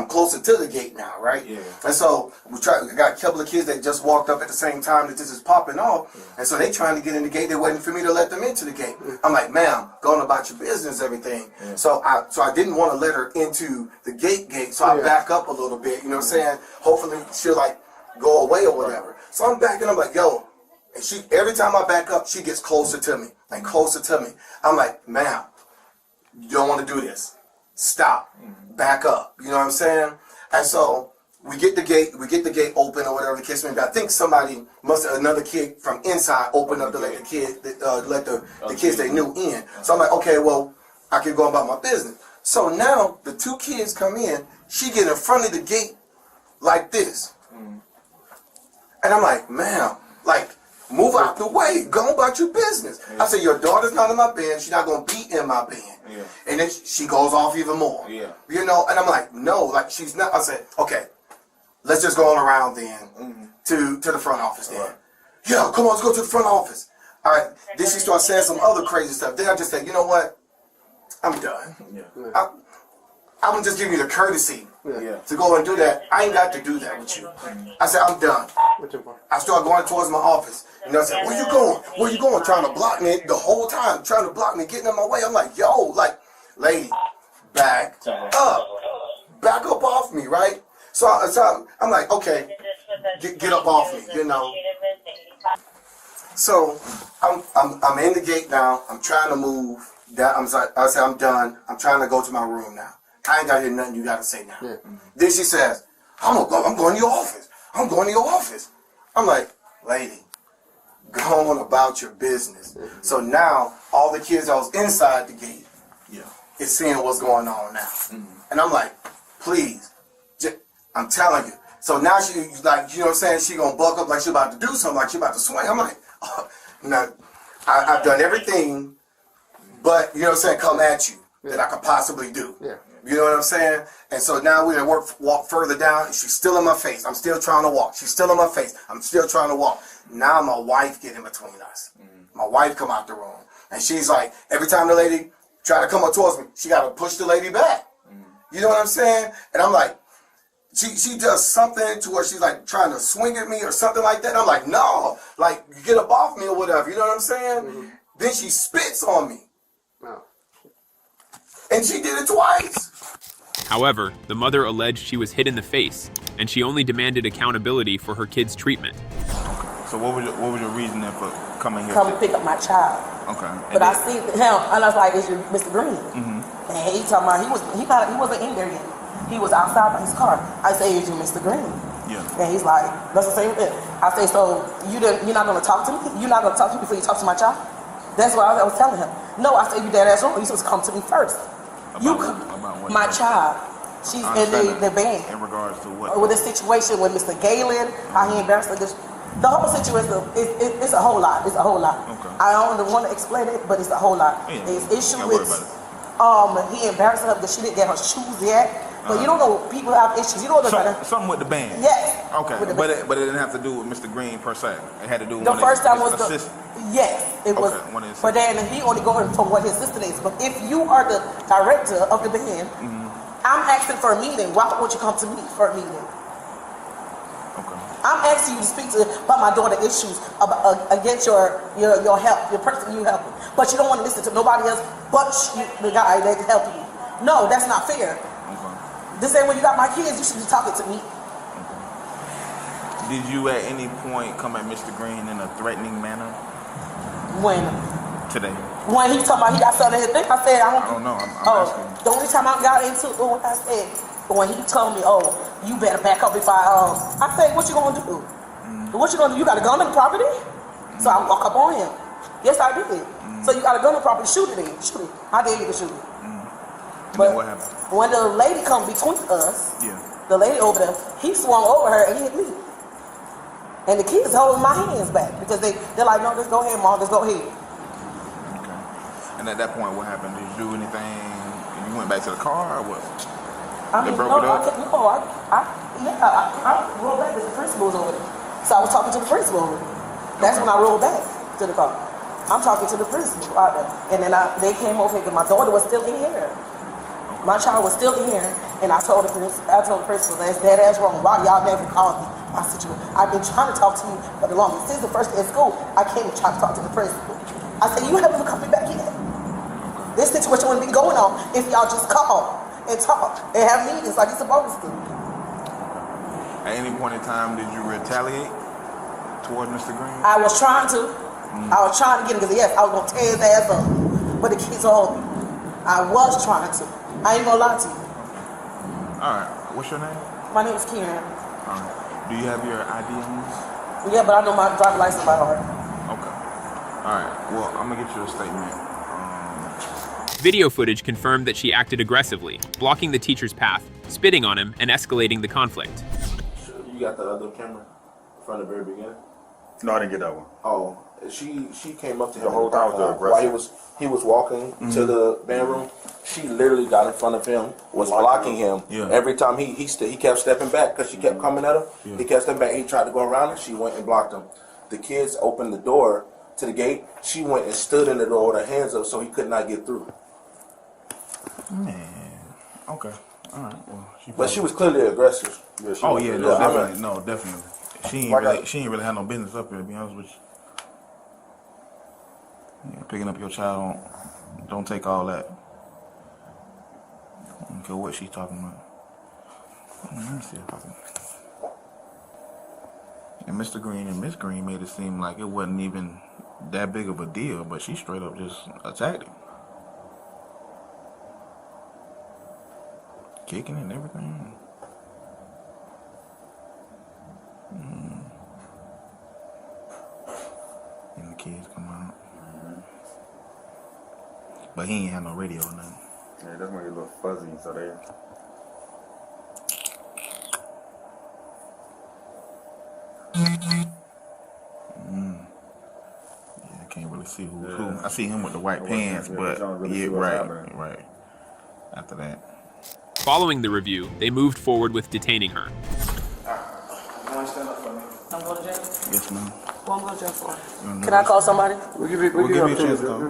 closer to the gate now, right? Yeah. And so we got a couple of kids that just walked up at the same time that this is popping off. Yeah. And so they trying to get in the gate. They're waiting for me to let them into the gate. I'm like, ma'am, go on about your business, everything. Yeah. So I didn't want to let her into the gate. So I back up a little bit, you know what I'm saying? Hopefully she'll like go away or whatever. So I'm backing, I'm like, yo. And she, every time I back up, she gets closer to me and closer to me. I'm like, ma'am, you don't want to do this. Stop. Back up. You know what I'm saying? And so we get the gate open or whatever the case may be. I think another kid from inside opened up to let the kids they knew in. So I'm like, okay, well, I can go about my business. So now the two kids come in. She get in front of the gate like this. And I'm like, ma'am, like, move out the way. Go about your business. Yeah. I said, your daughter's not in my band. She's not going to be in my band. Yeah. And then she goes off even more. Yeah. You know, and I'm like, no, like she's not. I said, okay, let's just go on around then to the front office then. Right. Yeah, come on, let's go to the front office. All right. Then she starts saying some other crazy stuff. Then I just said, you know what? I'm done. Yeah. I'm going to just give you the courtesy to go and do that. I ain't got to do that with you. I said, I'm done. I started going towards my office. And I said, where you going? Where you going? Trying to block me the whole time. Trying to block me, getting in my way. I'm like, yo, like, lady, back up. Back up off me, right? So I'm like, okay, get up off me, you know. So I'm in the gate now. I'm trying to move. I said, I'm done. I'm trying to go to my room now. I ain't got to hear nothing you got to say now. Yeah. Then she says, I'm going to your office. I'm going to your office. I'm like, lady, go on about your business. So now all the kids that was inside the gate is seeing what's going on now. And I'm like, please, I'm telling you. So now she, like, you know what I'm saying? She going to buck up like she about to do something, like she about to swing. I'm like, no, I've done everything but, you know what I'm saying, come at you that I could possibly do. Yeah. You know what I'm saying? And so now we're going to walk further down. She's still in my face. I'm still trying to walk. She's still in my face. I'm still trying to walk. Now my wife get in between us. My wife come out the room. And she's like, every time the lady try to come up towards me, she got to push the lady back. You know what I'm saying? And I'm like, she does something to where she's like trying to swing at me or something like that. I'm like, no, like, get up off me or whatever. You know what I'm saying? Then she spits on me. And she did it twice. However, the mother alleged she was hit in the face, and she only demanded accountability for her kid's treatment. So what was your reasoning for coming here? Come to pick up my child. Okay. But I see him, and I was like, "Is you Mr. Green?" And he talking about he wasn't in there yet. He was outside by his car. I say, "Is you Mr. Green?" Yeah. And he's like, "That's the same thing." I say, "So you're not gonna talk to me? You're not gonna talk to me before you talk to my child?" That's what I was telling him. No, I said, "You dead ass wrong. You supposed to come to me first." About my child. She's in the band. In regards to what? With the situation with Mr. Galen, how he embarrassed her. The whole situation, it's a whole lot. It's a whole lot. Okay. I don't want to explain it, but it's a whole lot. Yeah. His issue with, he embarrassed her because she didn't get her shoes yet. But you don't know, people have issues. You don't know something with the band. Yes. Okay. But it didn't have to do with Mr. Green per se. It had to do with the first time was yes, it was. Okay, but then he only going from what his assistant is. But if you are the director of the band, I'm asking for a meeting. Why won't you come to me for a meeting? Okay. I'm asking you to speak to about my daughter issues against your help, your person you helping. But you don't want to listen to nobody else but the guy that can help you. No, that's not fair. This ain't when you got my kids, you should be talking to me. Did you at any point come at Mr. Green in a threatening manner? When? Today. When he talking about he got something in his thing, I said, I don't know. I'm asking. The only time I got into it, what I said, when he told me, oh, you better back up if I said, what you gonna do? What you gonna do? You got a gun on the property? So I walk up on him. Yes, I did. So you got a gun on the property, shoot it in. Shoot it. I did get to shoot it. But what happened? When the lady come between us, yeah. The lady over there, he swung over her and hit me. And the kids holding my hands back because they're like, no, just go ahead, Mom, just go ahead. Okay. And at that point, what happened? Did you do anything? You went back to the car or what? I broke it up? I rolled back because the principal was over there. So I was talking to the principal over there. That's when I rolled back to the car. I'm talking to the principal out there. And then they came over here because my daughter was still in here. My child was still in here. And I told the principal, that's dead ass wrong. Why y'all never called me? My situation. I've been trying to talk to you for the longest. Since the first day of school, I came and tried to talk to the principal. I said, you haven't come back yet. This situation wouldn't be going on if y'all just call and talk and have meetings like you're supposed to. At any point in time, did you retaliate toward Mr. Green? I was trying to. I was trying to get him because, yes, I was going to tear his ass up. But the kids are holding me. I was trying to. I ain't going to lie to you. All right. What's your name? My name is Karen. All right. Do you have your ID on this? Yeah, but I know my driver's license by heart. Okay. All right. Well, I'm going to get you a statement. Video footage confirmed that she acted aggressively, blocking the teacher's path, spitting on him, and escalating the conflict. You got the other camera from the very beginning? No, I didn't get that one. Oh, she came up to him the whole time while he was walking to the band room. She literally got in front of him, was blocking him. Yeah. Every time he kept stepping back because she kept coming at him. Yeah. He kept stepping back. He tried to go around her. She went and blocked him. The kids opened the door to the gate. She went and stood in the door with her hands up so he could not get through. Man. Okay. All right. Well, she was clearly aggressive. Yeah, definitely. No, definitely. She ain't really had no business up here, to be honest with you. Yeah, picking up your child, don't take all that. I don't care what she's talking about. Let me see if I can. And Mr. Green and Miss Green made it seem like it wasn't even that big of a deal, but she straight up just attacked him. Kicking and everything. And the kids come out. But he ain't had no radio or nothing. Yeah, that's when he a little fuzzy, so there. Yeah, I can't really see who. I see him with the white pants, but yeah, right. After that. Following the review, they moved forward with detaining her. Stand up for me. I'm going to jail? Yes, ma'am. What I'm going to jail for? Can I call somebody? We'll give you a chance to call.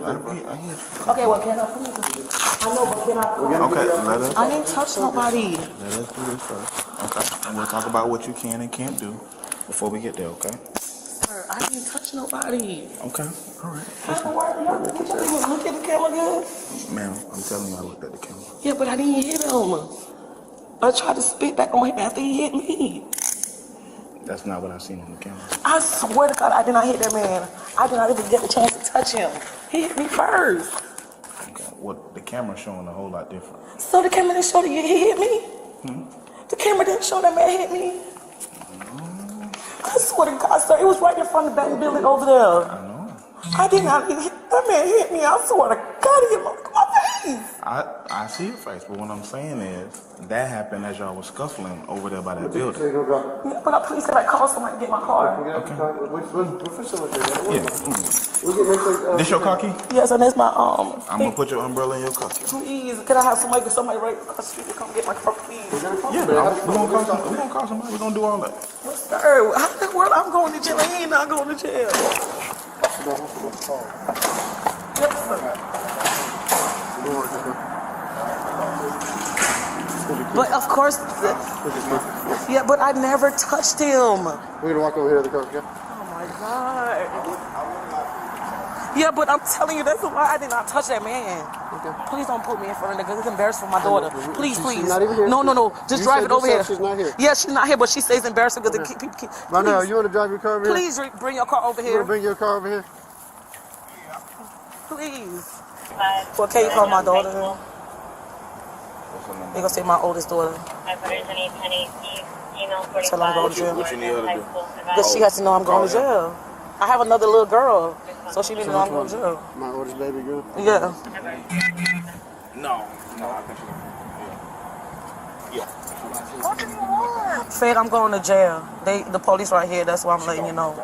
Okay, well, can I please? I know, but can I call? Okay, let us. I didn't touch nobody. Let us do this first. Okay, and we'll talk about what you can and can't do before we get there, okay? Sir, I didn't touch nobody. Okay, all right. Did you even look at the camera good? Ma'am, I'm telling you I looked at the camera. Yeah, but I didn't hit him. I tried to spit back on him after he hit me. That's not what I seen on the camera. I swear to God, I did not hit that man. I did not even get the chance to touch him. He hit me first. Okay, what the camera's showing a whole lot different. So the camera didn't show that he hit me? The camera didn't show that man hit me? I swear to God, sir, it was right in front of the back building over there. I know. I did not hit that man hit me. I swear to God, he hit my face. I see your face, but what I'm saying is that happened as y'all was scuffling over there by that building. Yeah, but please said I called somebody to get my car. Okay. Yeah. This your car key? Yes, and that's my I'm gonna put your umbrella in your car key. Please, can I have somebody right across the street to come get my car, please? Yeah, we're gonna call somebody. We're gonna do all that. Sir, how in the world I'm going to jail? He ain't not going to jail. Yes, sir. But of course, yeah, but I never touched him. We're gonna walk over here to the car, okay? Oh my God. Yeah, but I'm telling you, that's why I did not touch that man. Okay. Please don't put me in front of niggas. It's embarrassing for my daughter. Please, please. She's not even here. No. Just You drive said it over here. yourself she's not here. Yeah, she's not here, but she stays embarrassing because Okay. people keep. Right now, you want to drive your car over here? Please bring your car over You here. want to bring your car over here? Please. Well, can you call my daughter then? You gonna say my oldest daughter? Tell her I'm going to jail. What you need her to do? Because she has to know I'm going to jail. I have another little girl, so she needs to know I'm going to jail. My oldest baby girl? Yeah. No, I think she. Yeah. Fed, I'm going to jail. The police right here. That's why I'm letting you know.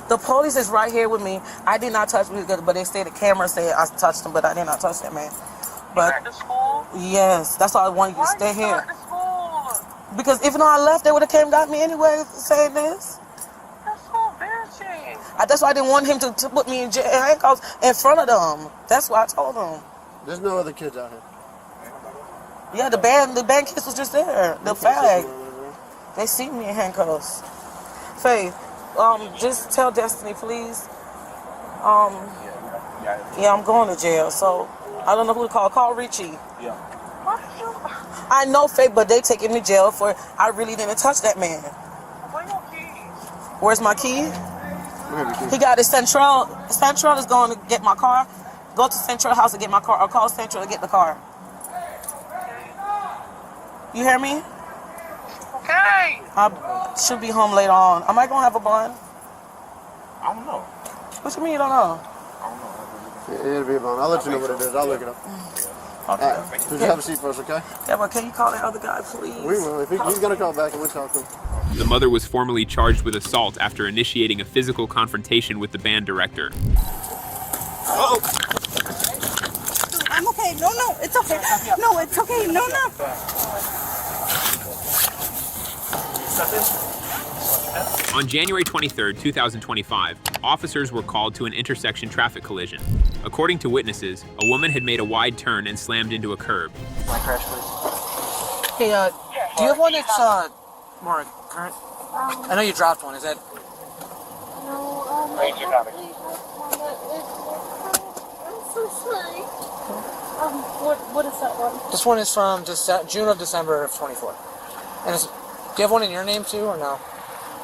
The police is right here with me. I did not touch him, but they say the camera said I touched him, but I did not touch that man. But at the school? Yes, that's why I wanted you to stay here. At the school? Because if not I left, they would have came and got me anyway saying this. That's so embarrassing. That's why I didn't want him to put me in handcuffs in front of them. That's why I told them. There's no other kids out here. Yeah, the band kids was just there. The fag. They see me in handcuffs. Faith, just tell Destiny, please. Yeah, I'm going to jail, so I don't know who to call. Call Richie. Yeah. I know, Faith, but they taking me to jail for I really didn't touch that man. Where your keys? Where's my key? He got it. Central is going to get my car. Go to Central House to get my car, or call Central to get the car. You hear me? Okay. I should be home later on. Am I going to have a bond? I don't know. What you mean you don't know? It'll be a bond. I'll let you know what it is. I'll look it up. Okay. Just have a seat first, okay? Yeah, but can you call that other guy, please? We will. If he's going to call back and we'll talk to him. The mother was formally charged with assault after initiating a physical confrontation with the band director. Uh-oh. I'm okay. No, it's okay. No, it's okay. No. On January 23, 2025, officers were called to an intersection traffic collision. According to witnesses, a woman had made a wide turn and slammed into a curb. My crash, please. Hey, do you have one that's more current? I know you dropped one. Is that? No, I'm so sorry. What is that one? This one is from June of December of 24. And do you have one in your name too, or no?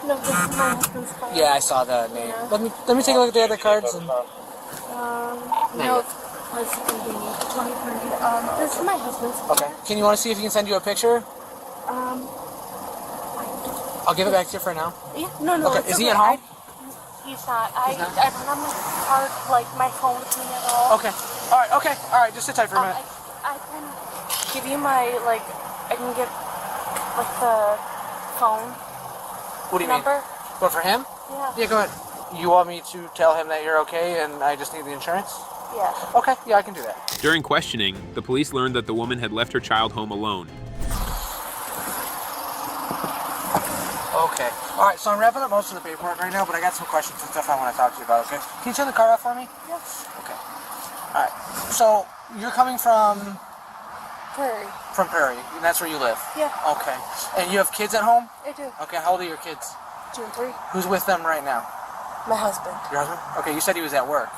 No, this is my husband's car. Yeah, I saw the name. Yeah. Let me take a look at the other cards. And... No, it's supposed to be 2020. This is my husband's car. Okay. Can you want to see if you can send you a picture? I'll give it back to you for now. Yeah, no. Okay. Is he at home? He's not. I don't have my card, like my phone with me at all. Okay. All right. Just sit tight for a minute. I can give you my I can get the phone. What do you number? mean? What, for him? Yeah. Yeah, go ahead. You want me to tell him that you're okay and I just need the insurance? Yeah. Okay, yeah, I can do that. During questioning, the police learned that the woman had left her child home alone. Okay. All right, so I'm wrapping up most of the paperwork right now, but I got some questions and stuff I want to talk to you about, okay? Can you turn the car off for me? Yes. Okay. All right. So, you're coming from... Prairie. From Prairie, and that's where you live? Yeah. Okay. And you have kids at home? I do. Okay, how old are your kids? 2 and 3. Who's with them right now? My husband. Your husband? Okay, you said he was at work,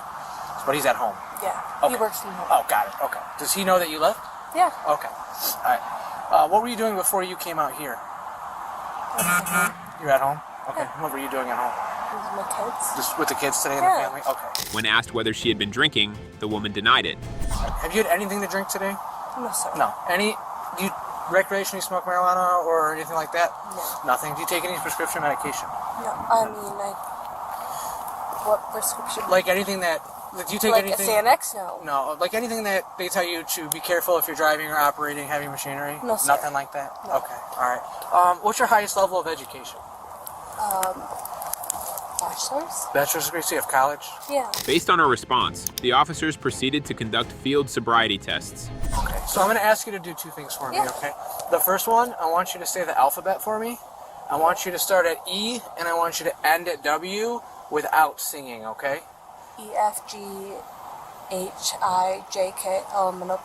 but he's at home. Yeah. Okay. He works from home. Oh, got it. Okay. Does he know that you left? Yeah. Okay. All right. What were you doing before you came out here? You're at home? Okay. Yeah. What were you doing at home? With my kids. Just with the kids today and Yeah. the family? Okay. When asked whether she had been drinking, the woman denied it. Have you had anything to drink today? No, sir. No. Do you recreationally smoke marijuana or anything like that? No. Nothing. Do you take any prescription medication? No. What prescription? Like anything that... Do you take like anything? a Xanax? No. No. Like anything that they tell you to be careful if you're driving or operating heavy machinery? No, sir. Nothing like that? No. Okay. All right. What's your highest level of education? Bachelor's? Bachelor's degree? So you have college? Yeah. Based on her response, the officers proceeded to conduct field sobriety tests. Okay. So I'm going to ask you to do 2 things for me, Yeah. okay? The first one, I want you to say the alphabet for me. I want you to start at E, and I want you to end at W without singing, okay? E, F, G, H, I, J, K, L, M, N, O, P,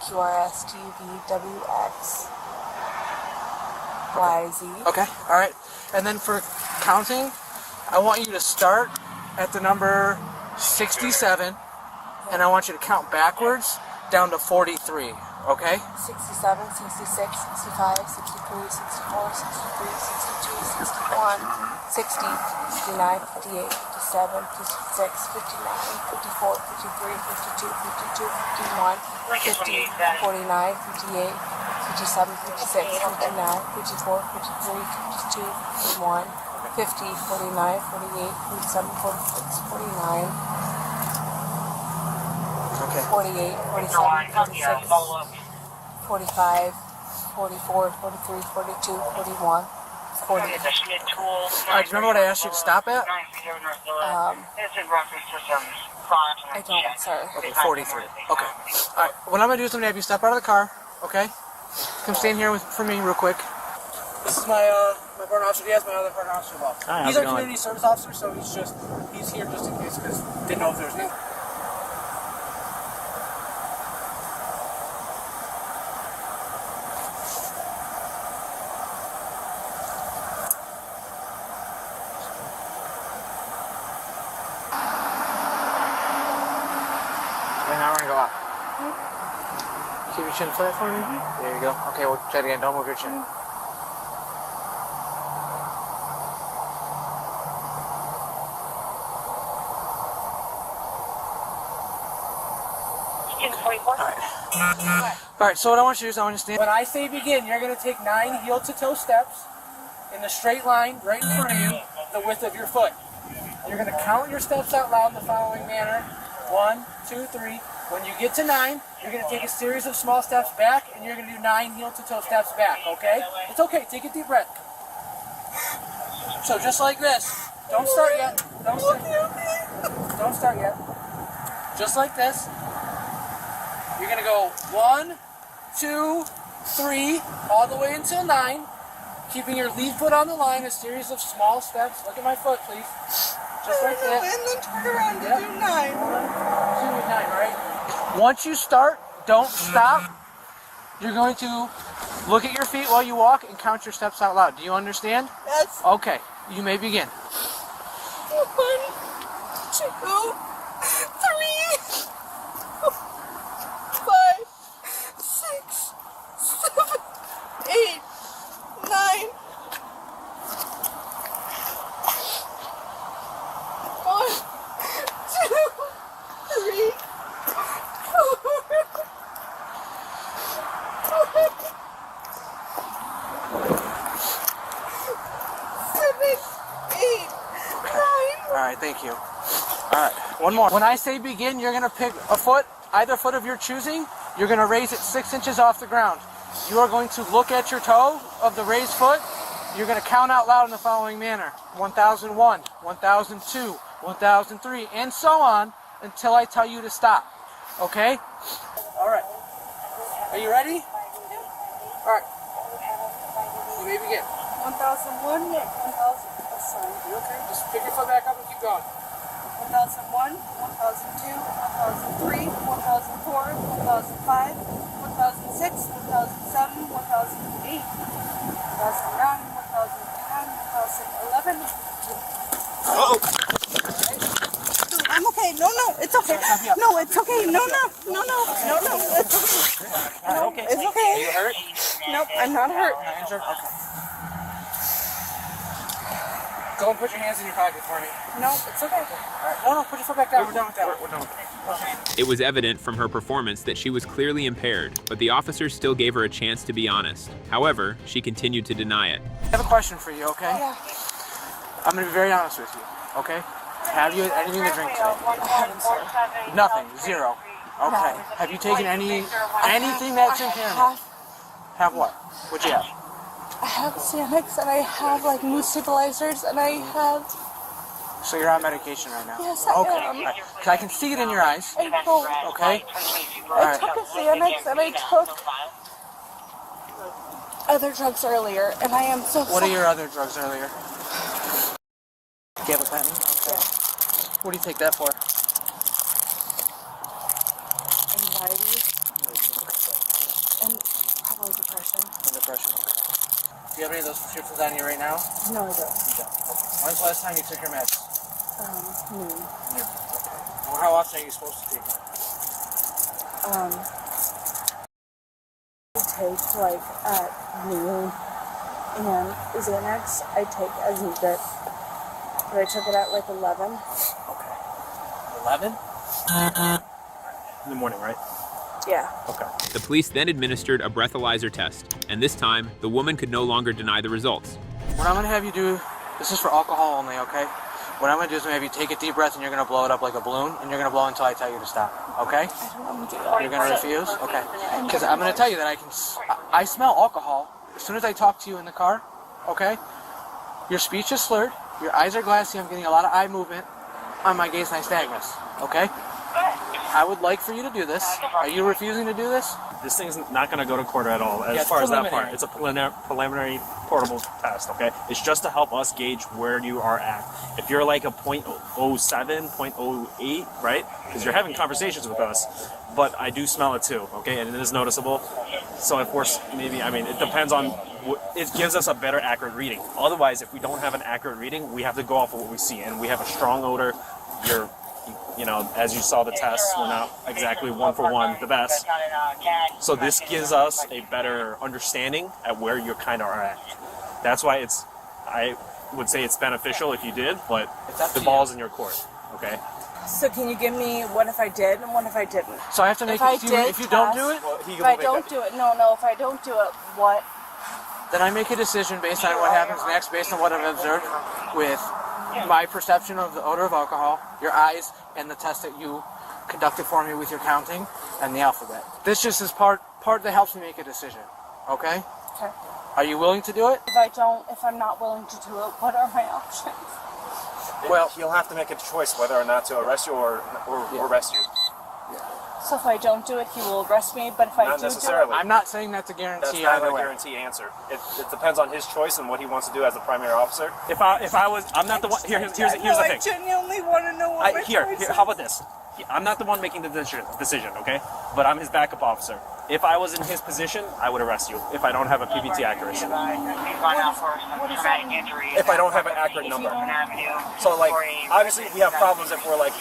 Q, R, S, T, V, W, X, Y, Z. Okay, all right. And then for counting, I want you to start at the number 67, and I want you to count backwards down to 43, okay? 67, 66, 65, 63, 64, 63, 62, 61, 60, 59, 58, 57, 56, 59, 54, 53, 52, 52, 51, 50, 49, 58, 57, 56, 59, 54, 53, 52, 51, 50, 49, 48, 47, 46, 49, 48, 47, 46, 45, 44, 43, 42, 41, 40. Alright, do you remember what I asked you to stop at? I don't, sir. Okay, 43. Okay. Alright, what I'm going to do is I'm going to have you step out of the car, okay? Come stand here for me real quick. This is my partner officer. He has my other partner officer involved. Hi, He's how's our it going? community service officer, so he's here just in case because didn't know if there was any. And now we're gonna go up. Keep your chin flat for me. There you go. Okay, we'll try it again. Don't move your chin. Alright, so what I want you to do is I want you to stand. When I say begin, you're going to take 9 heel-to-toe steps in a straight line right in front of you, the width of your foot. You're going to count your steps out loud in the following manner. 1, 2, 3. When you get to 9, you're going to take a series of small steps back, and you're going to do 9 heel-to-toe steps back, okay? It's okay. Take a deep breath. So just like this. Don't start yet. Don't start yet. Just like this. You're going to go 1, 2, 3, all the way until 9. Keeping your lead foot on the line, a series of small steps. Look at my foot, please. Just like that. And then turn around to do 9. 2 and 9, right? Once you start, don't stop. You're going to look at your feet while you walk and count your steps out loud. Do you understand? Yes. Okay, you may begin. 1, 2, 3, 5, 6, 7, 8, 9. 1, 2, 3, 4, 7, 8, 9. Alright, thank you. Alright, one more. When I say begin, you're going to pick a foot, either foot of your choosing. You're going to raise it 6 inches off the ground. You are going to look at your toe of the raised foot. You're going to count out loud in the following manner. 1001, 1002, 1003, and so on until I tell you to stop. Okay? Alright. Are you ready? Alright. You may begin. 1001, 1000. Sorry. You okay? Just pick your foot back up and keep going. 1001, 1002, 1003, 1004, 1005, 1006, 1007, 1008, 1009, 1010, 1011. Oh! I'm okay. No, it's okay. No, it's okay. No, it's okay. No, it's okay. Are you hurt? Nope, I'm not hurt. Not injured? Okay. Go and put your hands in your pocket for me. No, it's okay. Alright, no, put your foot back down. We're done with that. We're done with that. Okay. It was evident from her performance that she was clearly impaired, but the officers still gave her a chance to be honest. However, she continued to deny it. I have a question for you, okay? Yeah. I'm going to be very honest with you, okay? Have you had anything to drink today? I haven't, sir. Nothing. 0. Okay. Have you taken anything that's impairment? Have what? What'd you have? I have Xanax and I have like mood stabilizers and I have. So you're on medication right now? Yes, I okay. am. Right. I can see it in your eyes. I know. Okay? I took a Xanax and I took other drugs earlier and I am so What are your other drugs earlier? Gabapentin? Okay. What do you take that for? Anxiety and probably depression. And depression, okay. Do you have any of those prescriptions on you right now? No, I don't. You don't. Okay. When's the last time you took your meds? Noon. Well, how often are you supposed to take it? I take like at noon, and Xanax I take as needed. But I took it at like 11. 11? In the morning, right? Yeah. Okay. The police then administered a breathalyzer test, and this time, the woman could no longer deny the results. What I'm going to have you do, this is for alcohol only, okay? What I'm going to do is I'm going to have you take a deep breath and you're going to blow it up like a balloon, and you're going to blow until I tell you to stop, okay? I don't want to do that. You're going to refuse? Okay. Because I'm going to tell you that I smell alcohol as soon as I talk to you in the car, okay? Your speech is slurred, your eyes are glassy, I'm getting a lot of eye movement on my gaze nystagmus, okay? I would like for you to do this. Are you refusing to do this? This thing's not going to go to court at all. As Yeah, far as that preliminary. part, it's a preliminary portable test. Okay, it's just to help us gauge where you are at. If you're like a 0.07, 0.08, right? Because you're having conversations with us, but I do smell it too. Okay, and it is noticeable. So if we're maybe, I mean, it depends on. It gives us a better accurate reading. Otherwise, if we don't have an accurate reading, we have to go off of what we see, and we have a strong odor. You know, as you saw the tests, we're not exactly one for one the best. So this gives us a better understanding at where you kind of are at. That's why I would say it's beneficial if you did, but the ball's in your court, okay? So can you give me what if I did and what if I didn't? So I have to make it, if you don't do it? If I don't do it, if I don't do it, what? Then I make a decision based on what happens next, based on what I've observed with my perception of the odor of alcohol, your eyes, and the test that you conducted for me with your counting and the alphabet. This just is part that helps me make a decision. Okay? Okay. Are you willing to do it? If I'm not willing to do it, what are my options? Well, you'll have to make a choice whether or not to arrest you or arrest you. So if I don't do it, he will arrest me, but if I Not do necessarily. do it... I'm not saying that's a guarantee. That's not either a way. guarantee answer. It depends on his choice and what he wants to do as the primary officer. If I was, I'm not the one. Here's the thing. I genuinely want to know what my choice is. How about this? I'm not the one making the decision, okay? But I'm his backup officer. If I was in his position, I would arrest you if I don't have a PBT accuracy. If I don't have an accurate number. So, like, obviously we have problems if we're like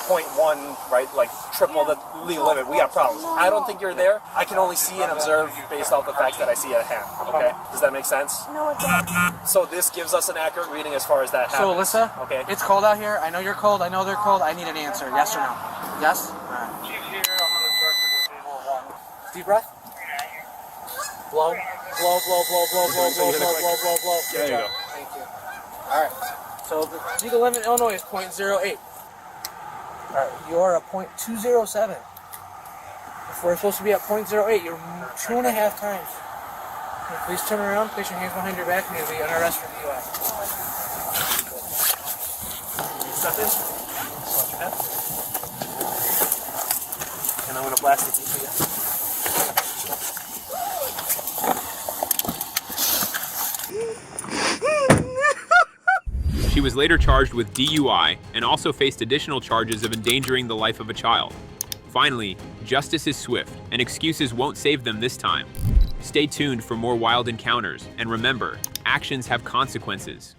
0.1, right? Like triple the legal limit. We got problems. I don't think you're there. I can only see and observe based off the facts that I see at hand. Okay? Does that make sense? No, it doesn't. So this gives us an accurate reading as far as that happens. So, Alyssa, okay. It's cold out here. I know you're cold. I know they're cold. I need an answer. Yes or no? Yes? All right. Deep breath. Blow. Blow, blow, blow, blow, blow, blow, blow, blow, blow, blow. There you go. Thank you. All right. So the legal limit in Illinois is 0.08. All right. You're a 0.207. If we're supposed to be at 0.08, you're 2.5 times. Please turn around, place your hands behind your back, and you'll be under arrest for DUI. Step in. Watch your head. And I'm going to blast it into you. She was later charged with DUI and also faced additional charges of endangering the life of a child. Finally, justice is swift, and excuses won't save them this time. Stay tuned for more wild encounters, and remember, actions have consequences.